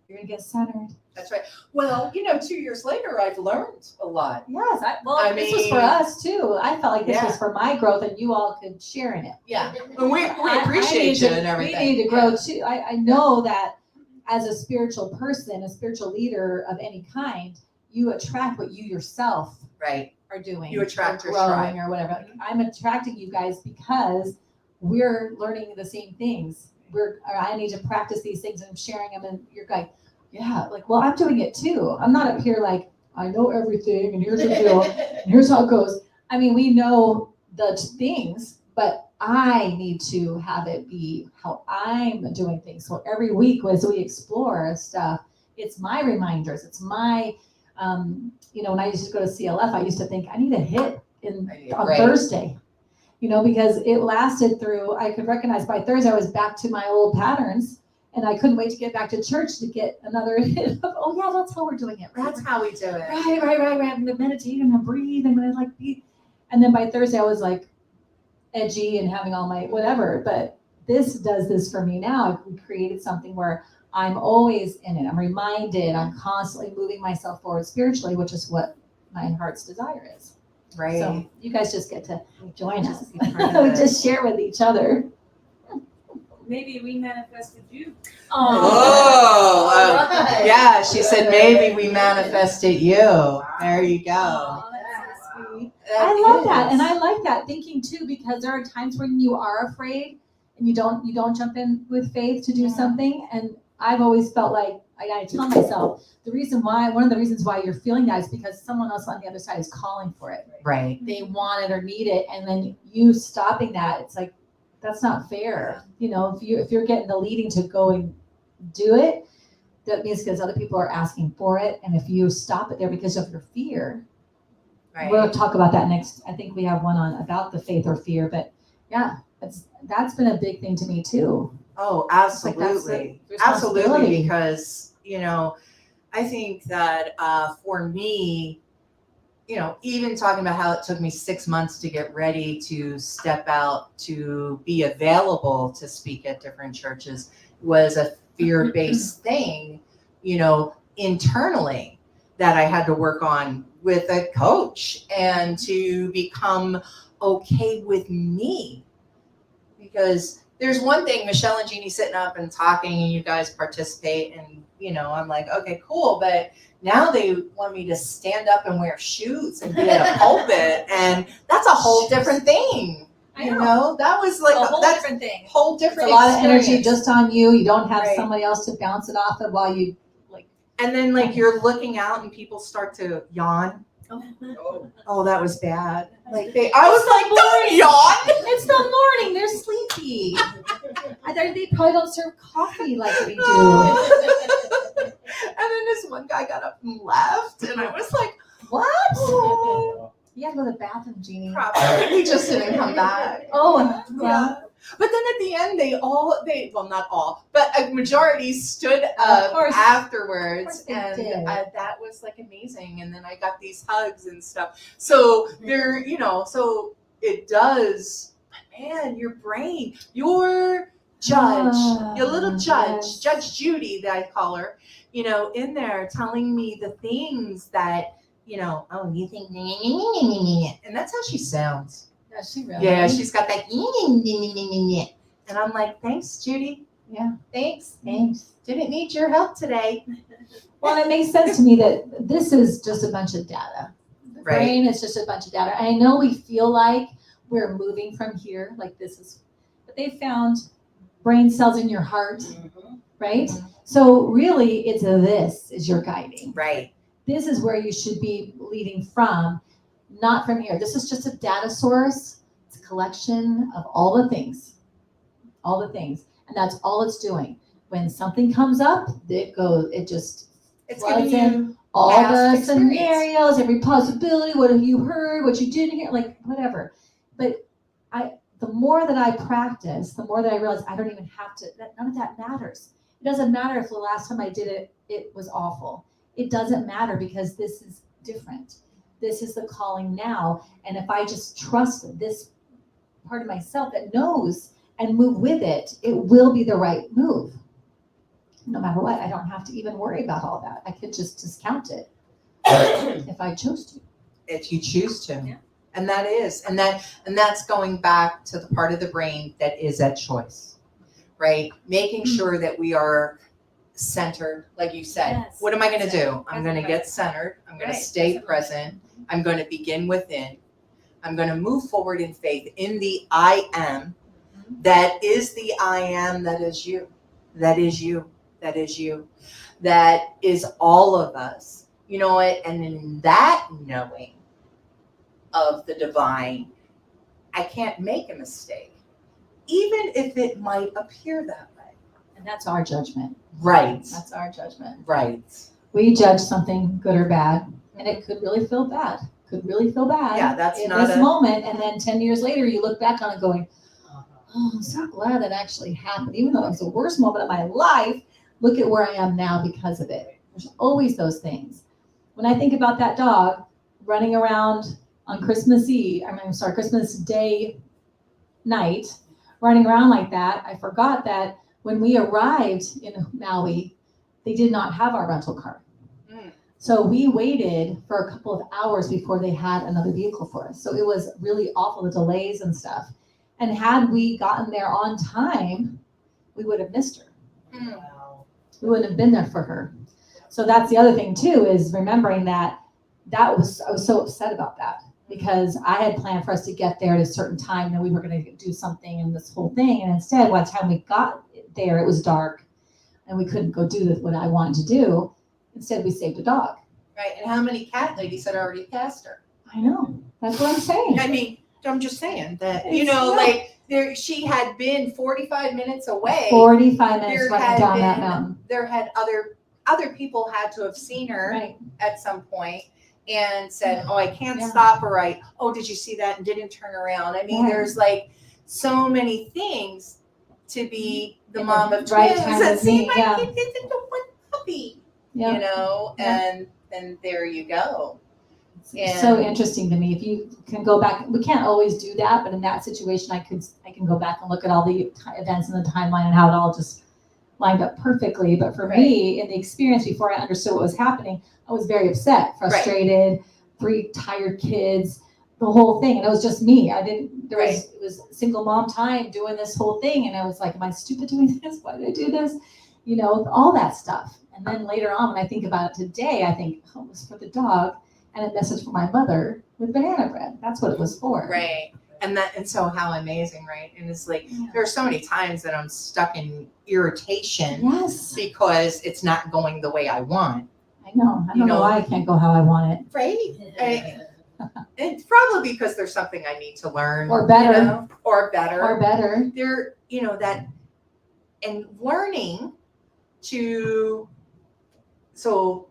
You're going to get centered. That's right. Well, 2 years later, I've learned a lot. Yes. This was mean- for us too. I felt like this Yeah. was for my growth, and you all could share in it. Yeah, and we I appreciate need you to- and everything. We need to grow too. I know that as a spiritual person, a spiritual leader of any kind, you attract what you yourself Right. are doing. You attract or your growing tribe. or whatever. I'm attracting you guys because we're learning the same things. I need to practice these things and I'm sharing them, and you're like, yeah, like, well, I'm doing it too. I'm not up here like, I know everything and here's the deal and here's how it goes. I mean, we know the things, but I need to have it be how I'm doing things. So every week as we explore stuff, it's my reminders. It's my, when I used to go to CLF, I used to think I need a hit on Right. Thursday, because it lasted through, I could recognize by Thursday I was back to my old patterns, and I couldn't wait to get back to church to get another hit of, oh yeah, that's how we're doing it. Right? That's how we do it. Right. I'm going to meditate, I'm going to breathe, I'm going to be. And then by Thursday, I was like edgy and having all my whatever. But this does this for me now. We created something where I'm always in it. I'm reminded. I'm constantly moving myself forward spiritually, which is what my heart's desire is. Right. So you guys just get to join us. Be part of We it. just share with each other. Maybe we manifested you. Oh, Alright. yeah, she said maybe we manifested you. There you go. Oh, that's so sweet. I love that, and is. I like that thinking too, because there are times when you are afraid and you don't jump in with faith to do something. And I've always felt like I tell myself one of the reasons why you're feeling that is because someone else on the other side is calling for it. Right. They want it or need it, and then you stopping that, it's like that's not fair. You know, if you're getting the leading to go and do it, that means because other people are asking for it, and if you stop it there because of your fear. Right. We'll talk about that next. I think we have one on about the faith or fear, but yeah, that's been a big thing to me too. Oh, It's like that's absolutely. the Absolutely, responsibility. because, I think that for me, even talking about how it took me 6 months to get ready to step out to be available to speak at different churches was a fear-based thing, internally that I had to work on with a coach and to become okay with me. Because there's one thing, Michelle and Jeannie sitting up and talking and you guys participate and, I'm like, okay, cool. But now they want me to stand up and wear shoes and be at a pulpit. And that's a whole different thing. I know. That was like, A whole that's different thing. whole It's different a lot of energy experience. just on you. You don't have Right. somebody else to bounce it off of while you like. And then you're looking out and people start to yawn. Oh, that was bad. I was like, don't yawn. It's the morning. They're sleepy. They probably don't serve coffee like we do. And then this one guy got up and left, and I was like, What? oh, You gotta go to the bathroom, Jeannie. probably he just didn't come back. Oh, Yeah. But then at the end, well, not all, but a majority stood Of up course. afterwards. they And did. that was amazing. And then I got these hugs and stuff. So so it does, but man, your brain, your judge, your little judge, Yes. Judge Judy, that I call her, in there telling me the things that, oh, you think, and that's how she sounds. Yeah, she really. Yeah, she's got that, and I'm like, thanks, Judy. Yeah. Thanks. Thanks. Didn't need your help today. Well, it makes sense to me that this is just a bunch of data. The Right. brain is just a bunch of data. I know we feel like we're moving from here, like this is, but they found brain cells in your heart, right? Mhm. So really, this is your guiding. Right. This is where you should be leading from, not from here. This is just a data source. It's a collection of all the things, and that's all it's doing. When something comes up, it just It's floods giving in you all past the experience. scenarios, every possibility. What have you heard? What you didn't hear? Like whatever. But the more that I practice, the more that I realize I don't even have to. None of that matters. It doesn't matter if the last time I did it, it was awful. It doesn't matter because this is different. This is the calling now. And if I just trust this part of myself that knows and move with it, it will be the right move. No matter what, I don't have to even worry about all that. I could just discount it if I chose to. If you choose to. Yeah. And that's going back to the part of the brain that is at choice, right? Making sure that we are centered, like you said. Yes. What am I going to do? I'm Present, going to get present. centered. I'm going Right. to stay Present. present. I'm going to begin within. I'm going to move forward in faith in the I am. That is the I am. That is you. That is you. That is you. That is all of us. You know what? And in that knowing of the divine, I can't make a mistake, even if it might appear that way. And that's our judgment. Right. That's our judgment. Right. We judge something good or bad, and it could really feel bad. Yeah, that's in not this a- moment. And then 10 years later, you look back on it going, oh, I'm so glad that actually happened. Even though it was the worst moment of my life, look at where I am now because of it. There's always those things. When I think about that dog running around on Christmas Eve, Christmas Day night, running around like that. I forgot that when we arrived in Maui, they did not have our rental car. So we waited for a couple of hours before they had another vehicle for us. So it was really awful, the delays and stuff. And had we gotten there on time, we would have missed her. Wow. We wouldn't have been there for her. So that's the other thing too, is remembering that I was so upset about that, because I had planned for us to get there at a certain time, and we were going to do something and this whole thing. And instead, by the time we got there, it was dark and we couldn't go do what I wanted to do. Instead, we saved a dog. Right. And how many cat ladies had already passed her? I know. That's what I'm saying. I mean, I'm just saying that, she had been 45 minutes away. 45 minutes There running had down that been- mountain. There had other people had to have seen her Right. at some point and said, "Oh, I can't Yeah. stop her." Right? "Oh, did you see that?" and didn't turn around. I mean, Yeah. there's like so many things to be the In mom the of right twins time and of see need, my yeah. kid isn't a one puppy, Yeah. Yeah. and there you go. It's so interesting to me. If you can go back, we can't always do that, but in that situation, I can go back and look at all the events in the timeline and how it all just lined up perfectly. But for me, in the experience before I understood what was happening, I was very upset, frustrated, 3 tired kids, the whole thing. And it was just me. It was single mom time doing this whole thing. And I was like, am I stupid doing this? Why did I do this? All that stuff. And then later on, when I think about it today, I think, oh, it was for the dog and a message for my mother with banana bread. That's what it was for. Right. And so how amazing, right? And it's like, there are so many times that I'm stuck in irritation Yes. because it's not going the way I want. I know. I don't know why I can't go how I want it. Right? It's probably because there's something I need to learn. Or better. Or better. Or better. There, that, and learning to, so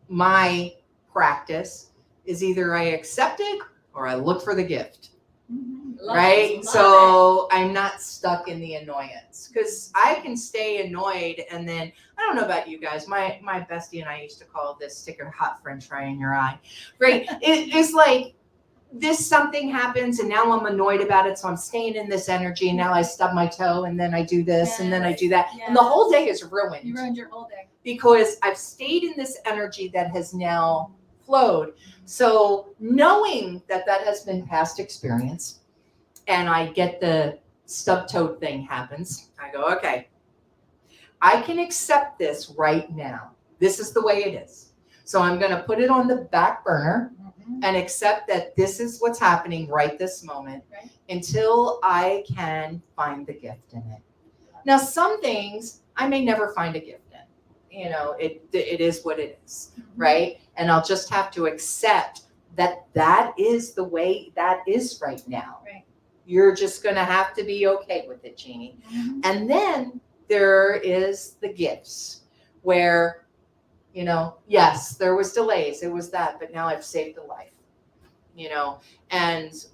my practice is either I accept it or I look for the gift. Right? So I'm not stuck in the annoyance, because I can stay annoyed, and then I don't know about you guys. My bestie and I used to call this stick a hot French fry in your eye. Right? It's like something happens and now I'm annoyed about it, so I'm staying in this energy, and now I stub my toe, and then I do this, and then I do that, and the whole day is ruined. You ruined your whole day. Because I've stayed in this energy that has now flowed. So knowing that has been past experience, and I get the stub-toed thing happens, I go, okay, I can accept this right now. This is the way it is. So I'm going to put it on the back burner and accept that this is what's happening right this moment until I can find the gift in it. Now, some things I may never find a gift in. It is what it is, right? And I'll just have to accept that is the way that is right now. Right. You're just going to have to be okay with it, Jeannie. And then there is the gifts where, yes, there was delays. It was that, but now I've saved a life, and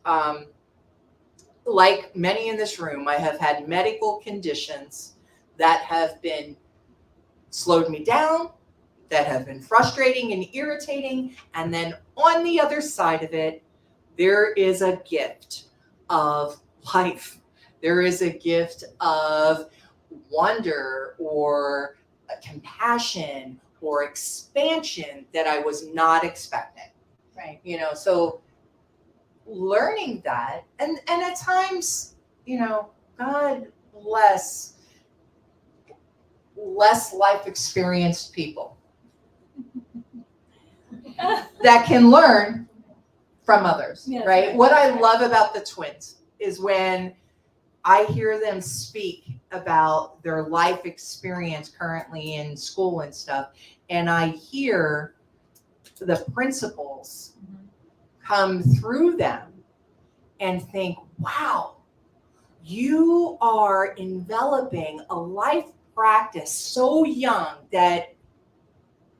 like many in this room, I have had medical conditions that have been slowed me down, that have been frustrating and irritating. And then on the other side of it, there is a gift of life. There is a gift of wonder or compassion or expansion that I was not expecting. Right. So learning that, and at times, God bless less life experienced people that can learn from others, Yes, right? right. What I love about the twins is when I hear them speak about their life experience currently in school and stuff, and I hear the principles come through them and think, wow, you are enveloping a life practice so young that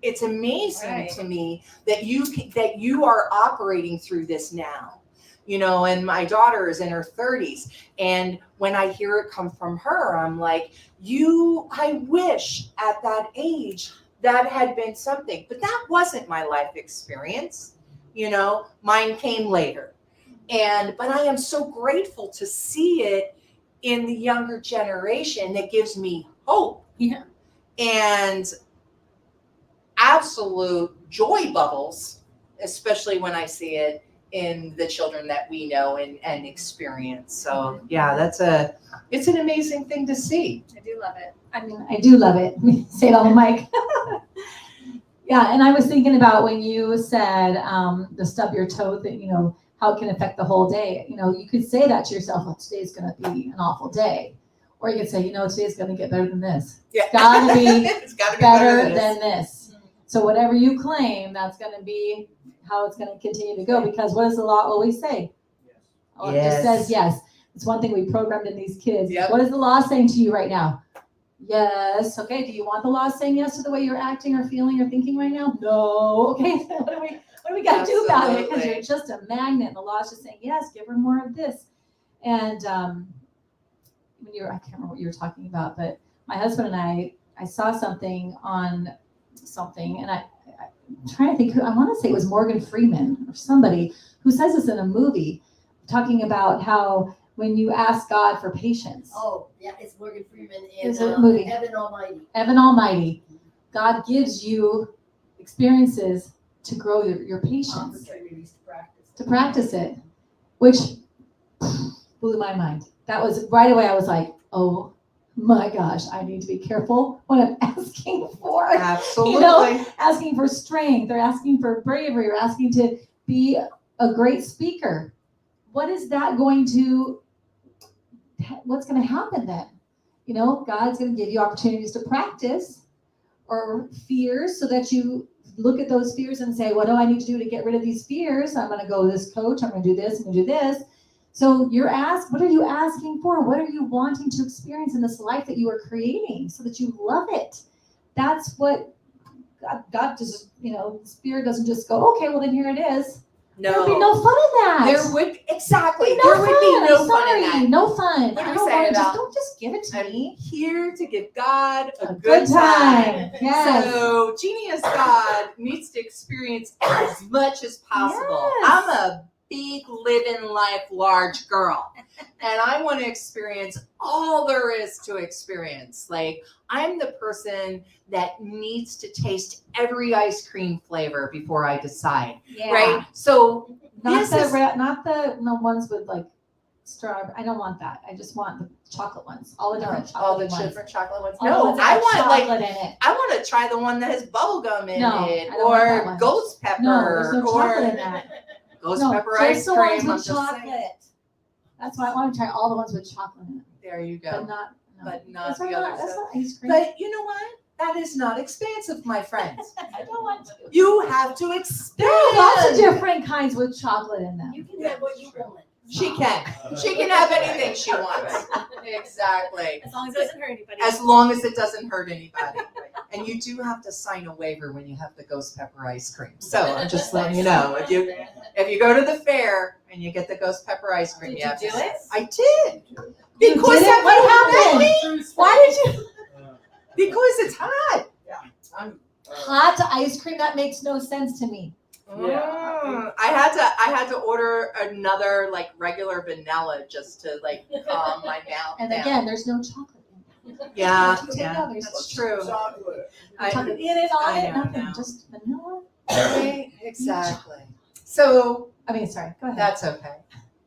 it's amazing to me that you are operating through this now, and my daughter is in her 30s. And when I hear it come from her, I'm like, I wish at that age that had been something, but that wasn't my life experience. Mine came later. But I am so grateful to see it in the younger generation. That gives me hope. Yeah. And absolute joy bubbles, especially when I see it in the children that we know and experience. So yeah, it's an amazing thing to see. I do love it. I mean, I do love it. Say it on the mic. Yeah, and I was thinking about when you said the stub your toe thing, how it can affect the whole day. You could say that to yourself, well, today's going to be an awful day. Or you could say, today's going to get better than this. Yeah. It's got to be It's gotta be better than than this. So whatever you claim, that's going to be how it's going to continue to go. Because what does the law always say? Oh, it just says yes. It's one thing we programmed in these kids. Yep. What is the law saying to you right now? Yes. Okay. Do you want the law saying yes to the way you're acting or feeling or thinking right now? No. Okay. What do we got to do about it? Because you're just a magnet. And the law is just saying yes. Give her more of this. And when I can't remember what you were talking about, but my husband and I saw something on something, and I'm trying to think who. I want to say it was Morgan Freeman or somebody who says this in a movie, talking about how when you ask God for patience. Oh, yeah, it's Morgan Freeman in It's a movie. Evan Almighty. Evan Almighty, God gives you experiences to grow your patience, Opportunities to practice it, which blew my mind. That was right away. I was like, oh my gosh, I need to be careful what I'm asking for. Absolutely. Asking for strength or asking for bravery or asking to be a great speaker. What's going to happen then? God's going to give you opportunities to practice or fears so that you look at those fears and say, what do I need to do to get rid of these fears? I'm going to go to this coach. I'm going to do this. I'm going to do this. So what are you asking for? What are you wanting to experience in this life that you are creating so that you love it? That's what God just, the Spirit doesn't just go, okay, well then here it is. No. There'd be no fun in that. There would exactly. No There fun. would be no I'm fun sorry. in that. No fun. What are I we don't saying want to about- don't just give it to I'm me. here to give God a Good good time. time. Yes. So Jeannie as God needs to experience as much as possible. Yes. I'm a big living life large girl, and I want to experience all there is to experience. Like, I'm the person that needs to taste every ice cream flavor before I decide. Yeah. Right? So Not this the is not the ones with like strawberry. I don't want that. I just want the chocolate ones. All the different chocolate all the ones. different chocolate ones. All the No, ones that I have want chocolate like in it. I want to try the one that has bubble gum in No, it, I don't want that or one. ghost pepper, No, there's no chocolate in or that. ghost No, pepper just ice the cream. ones I'm with just chocolate. saying. That's why I want to try all the ones with chocolate in it, There you but go. not. No. But not That's the not, other That's stuff. not ice cream. But you know what? That is not expansive, my friends. I don't want to. You have to expand. There are lots of different kinds with chocolate in them. You can have what you want. She can. She can have anything she wants. Exactly. As long as it doesn't hurt anybody. As long as it doesn't hurt anybody. And you do have to sign a waiver when you have the ghost pepper ice cream. So I'm just letting you know. If you go to the fair and you get the ghost pepper ice cream, Did you you have do to- it? I did. You Because did it? What happened? Why did you? Because it's hot. Hot ice cream? That makes no sense to me. I had to order another like regular vanilla just to like calm my mouth And down. again, there's no chocolate in it. Yeah, There's yeah, no- there's that's true. Chocolate. chocolate in it, all I it, know, nothing, no. just vanilla. Right, exactly. So I mean, sorry, go ahead. that's okay.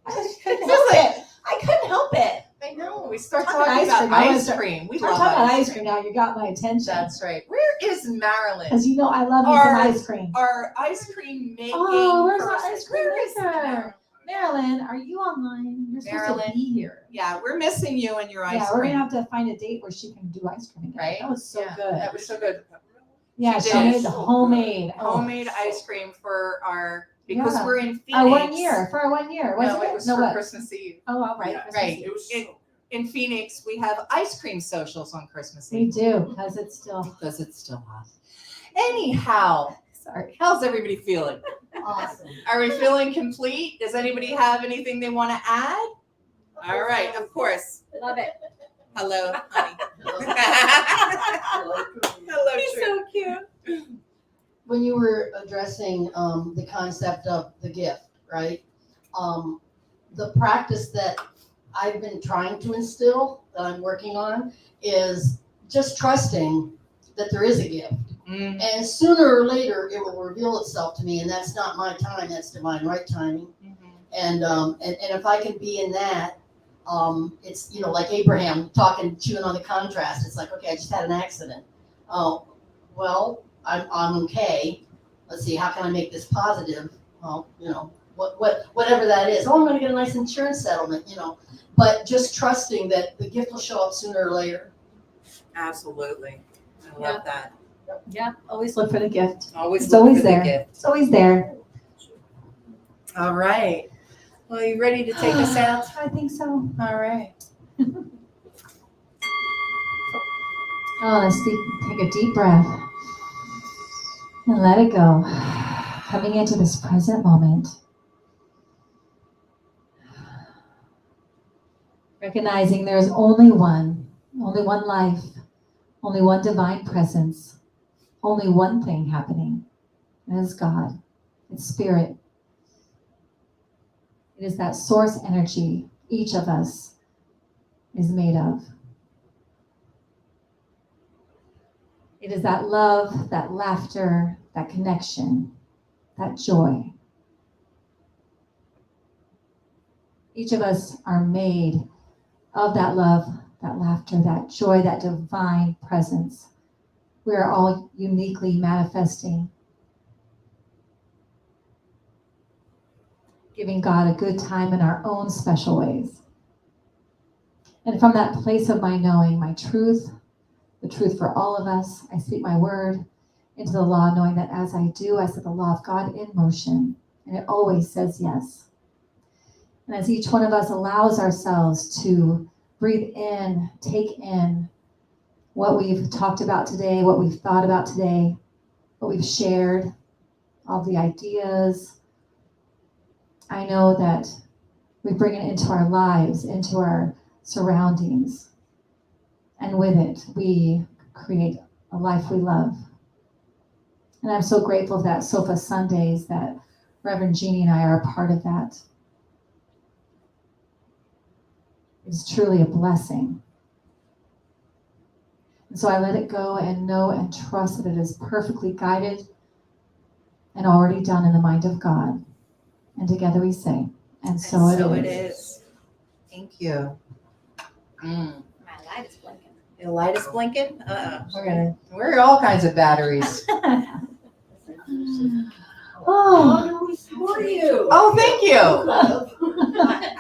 I couldn't help it. I couldn't help it. I know. We start Talking talking ice about cream, I wanna ice start- cream. We We're love talking about ice ice cream now. You got my attention. That's right. Where is Marilyn? Because you know I love me some ice cream. Our ice cream making Oh, where's our person. ice cream Where is maker? Marilyn? Marilyn, are you online? You're supposed Marilyn? to be here. Yeah, we're missing you and your ice Yeah, we're cream. gonna have to find a date where she can do ice cream again. Right? That was so Yeah, good. That was so good. Yeah, she she did. made homemade. Oh. Homemade ice cream for because Yeah. we're in Phoenix. Our 1 year, for our 1 year, wasn't No, it was No, for what? Christmas Eve. Oh, all right. Yeah. Christmas Right. Eve. It was so In Phoenix, we have ice cream socials on Christmas We Eve do, because it's still, because it's still hot. Anyhow, sorry. how's everybody feeling? Awesome. Are we feeling complete? Does anybody have anything they want to add? All right, of course. Love it. Hello, honey. Hello, He's True. so cute. when you were addressing the concept of the gift, right? The practice that I've been trying to instill, that I'm working on, is just trusting that there is a gift. Mm. And sooner or later, it will reveal itself to me, and that's not my time, that's divine right timing. Mhm. And if I can be in that, it's, like Abraham chewing on the contrast. It's like, okay, I just had an accident. Oh, well, I'm okay. Let's see, how can I make this positive? Well, whatever that is. Oh, I'm going to get a nice insurance settlement, But just trusting that the gift will show up sooner or later. Absolutely. I love that. Yeah, always look for the gift. Always It's look always for there. the gift. It's always there. All right. Well, you ready to take us out? I think so. All right. Oh, let's take a deep breath and let it go. Coming into this present moment. Recognizing there's only one life, only one divine presence, only one thing happening. And it's God. It's spirit. It is that source energy each of us is made of. It is that love, that laughter, that connection, that joy. Each of us are made of that love, that laughter, that joy, that divine presence. We are all uniquely manifesting, giving God a good time in our own special ways. And from that place of my knowing, my truth, the truth for all of us, I speak my word into the law, knowing that as I do, I set the law of God in motion, and it always says yes. And as each one of us allows ourselves to breathe in, take in what we've talked about today, what we've thought about today, what we've shared, all the ideas, I know that we bring it into our lives, into our surroundings. And with it, we create a life we love. And I'm so grateful for that Sofa Sundays, that Reverend Jeannie and I are a part of that. It's truly a blessing. And so I let it go and know and trust that it is perfectly guided and already done in the mind of God. And together we say, and so it is. Thank you. Mm. My light is blinking. The light is blinking? We're all kinds of batteries. Oh, Who are you? Oh, thank you.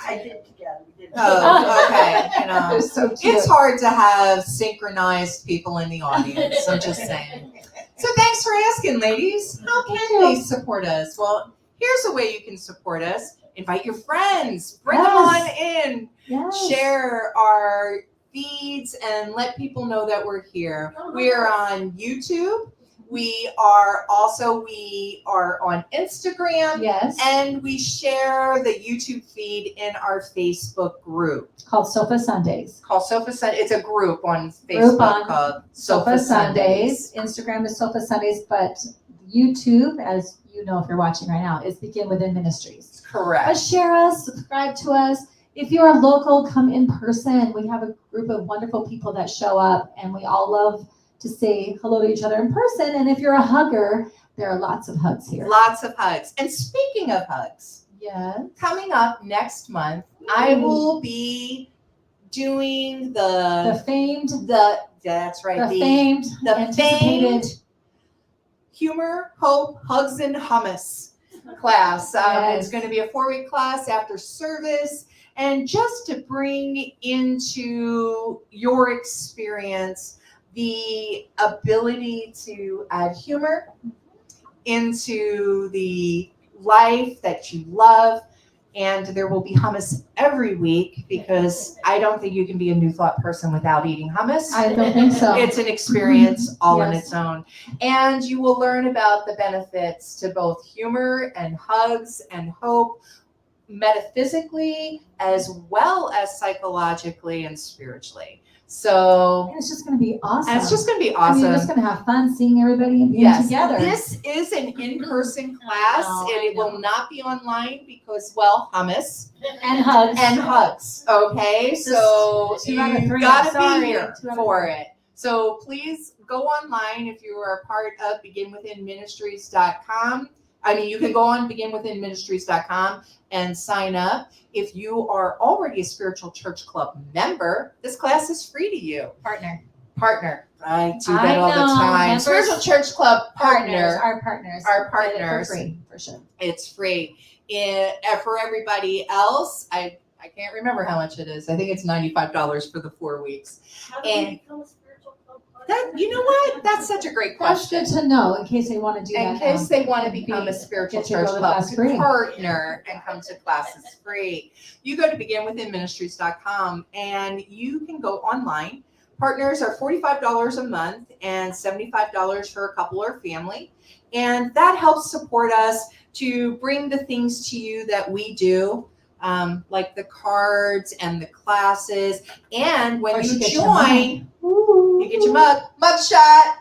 I did together. We did. Oh, okay. so cute. It's hard to have synchronized people in the audience. I'm just saying. So thanks for asking, ladies. How can they support us? Well, here's a way you can support us. Invite your friends. Bring them on in. Yes. Share our feeds and let people know that we're here. We are on YouTube. We are on Instagram. Yes. And we share the YouTube feed in our Facebook group Called Sofa Sundays. called Sofa Sundays. It's a group on Facebook called Sofa Sundays. Instagram is Sofa Sundays, but YouTube, as you know if you're watching right now, is Begin Within Ministries. Correct. Share us, subscribe to us. If you're local, come in person. We have a group of wonderful people that show up, and we all love to say hello to each other in person. And if you're a hugger, there are lots of hugs here. Lots of hugs. And speaking of hugs, Yes. coming up next month, I will be doing The famed, that's right, the famed, the anticipated. famed Humor, Hope, Hugs, and Hummus class. Yes. It's going to be a 4-week class after service. And just to bring into your experience the ability to add humor into the life that you love. And there will be hummus every week because I don't think you can be a New Thought person without eating hummus. I don't think so. It's an experience all on Yes. its own. And you will learn about the benefits to both humor and hugs and hope metaphysically as well as psychologically and spiritually. So And it's just going to be awesome. and it's just going to be I awesome. mean, you're just going to have fun seeing everybody and being Yes, together. this is an in-person class, I and it know. will not be online because, well, hummus And hugs. and hugs. Okay, so 2 out of you 3, got to sorry. be here 2 out of for 3. it. So please go online if you are a part of beginwithinministries.com. I mean, you can go on beginwithinministries.com and sign up. If you are already a Spiritual Church Club member, this class is free to you. Partner. I do I that all the know. time. Members- Spiritual Church Club Partners. partner. Our partners. Our Get it partners. For free, for sure. It's free. For everybody else, I can't remember how much it is. I think it's $95 for the 4 weeks. How do And- we become a spiritual club partner? That, you know what? That's such a great That's question. good to know in case they want to do that. In case they want to And become a spiritual get to go church to the club class free. partner and come to classes free, you go to beginwithinministries.com and you can go online. Partners are $45 a month and $75 for a couple or family. And that helps support us to bring the things to you that we do, like the cards and the classes. And when Or you you get your join, Ooh. you get your mug shot.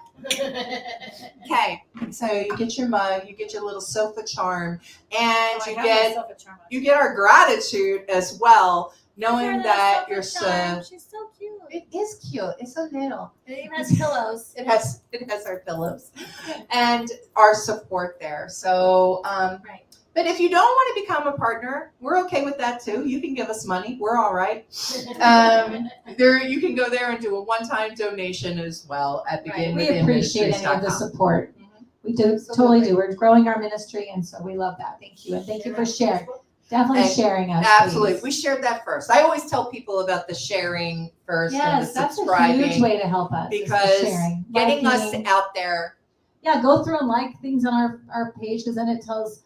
Okay, so you get your mug, you get your little sofa charm, and Oh, I you have get myself a charm. you get our gratitude as well, knowing Look at that that you're charm. so. She's so cute. It is cute. It's so little. It even has pillows. It has our pillows and our support there. So, Right. but if you don't want to become a partner, we're okay with that too. You can give us money. We're all right. There, you can go there and do a one-time donation as well at Right. We appreciate any of the beginwithinministries.com. support. Mhm. We do, totally do. We're growing our ministry, and so we love that. Thank you. And thank you for sharing. Definitely And sharing us. Absolutely. please. We shared that first. I always tell people about the sharing first and Yes, the that's a subscribing huge way to help us. is the because sharing. getting us Liking. out there. Yeah, go through and like things on our page because then it tells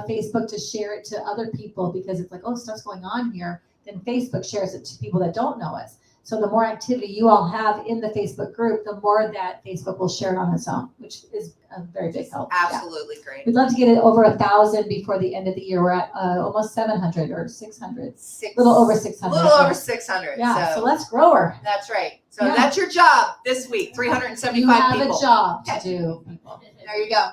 Facebook to share it to other people because it's like, oh, stuff's going on here. Then Facebook shares it to people that don't know us. So the more activity you all have in the Facebook group, the more that Facebook will share it on its own, which is a very big help. Yeah. Absolutely great. We'd love to get it over 1,000 before the end of the year. We're at almost 700 or 600, a little over 600. A little over 600. Yeah, So, so let's grow her. that's right. So Yeah. that's your job this week. You 375 have people. a job to do, people. There you go.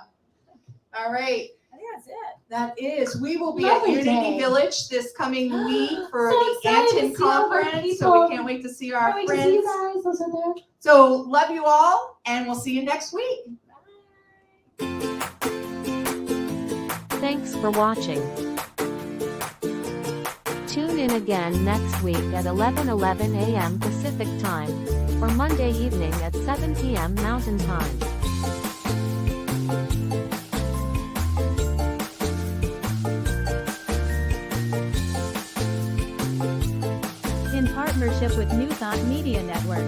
All right. I think that's it. That is. We will be Lovely at Unity day. Village this coming week for So the excited to Anton see all the conference. So people. we can't wait to see our Can't wait to friends. see you guys. Those are there. So love you all, and we'll see you next week. Thanks for watching. Tune in again next week at 11:11 a.m. Pacific Time, or Monday evening at 7 p.m. Mountain Time. In partnership with New Thought Media Network.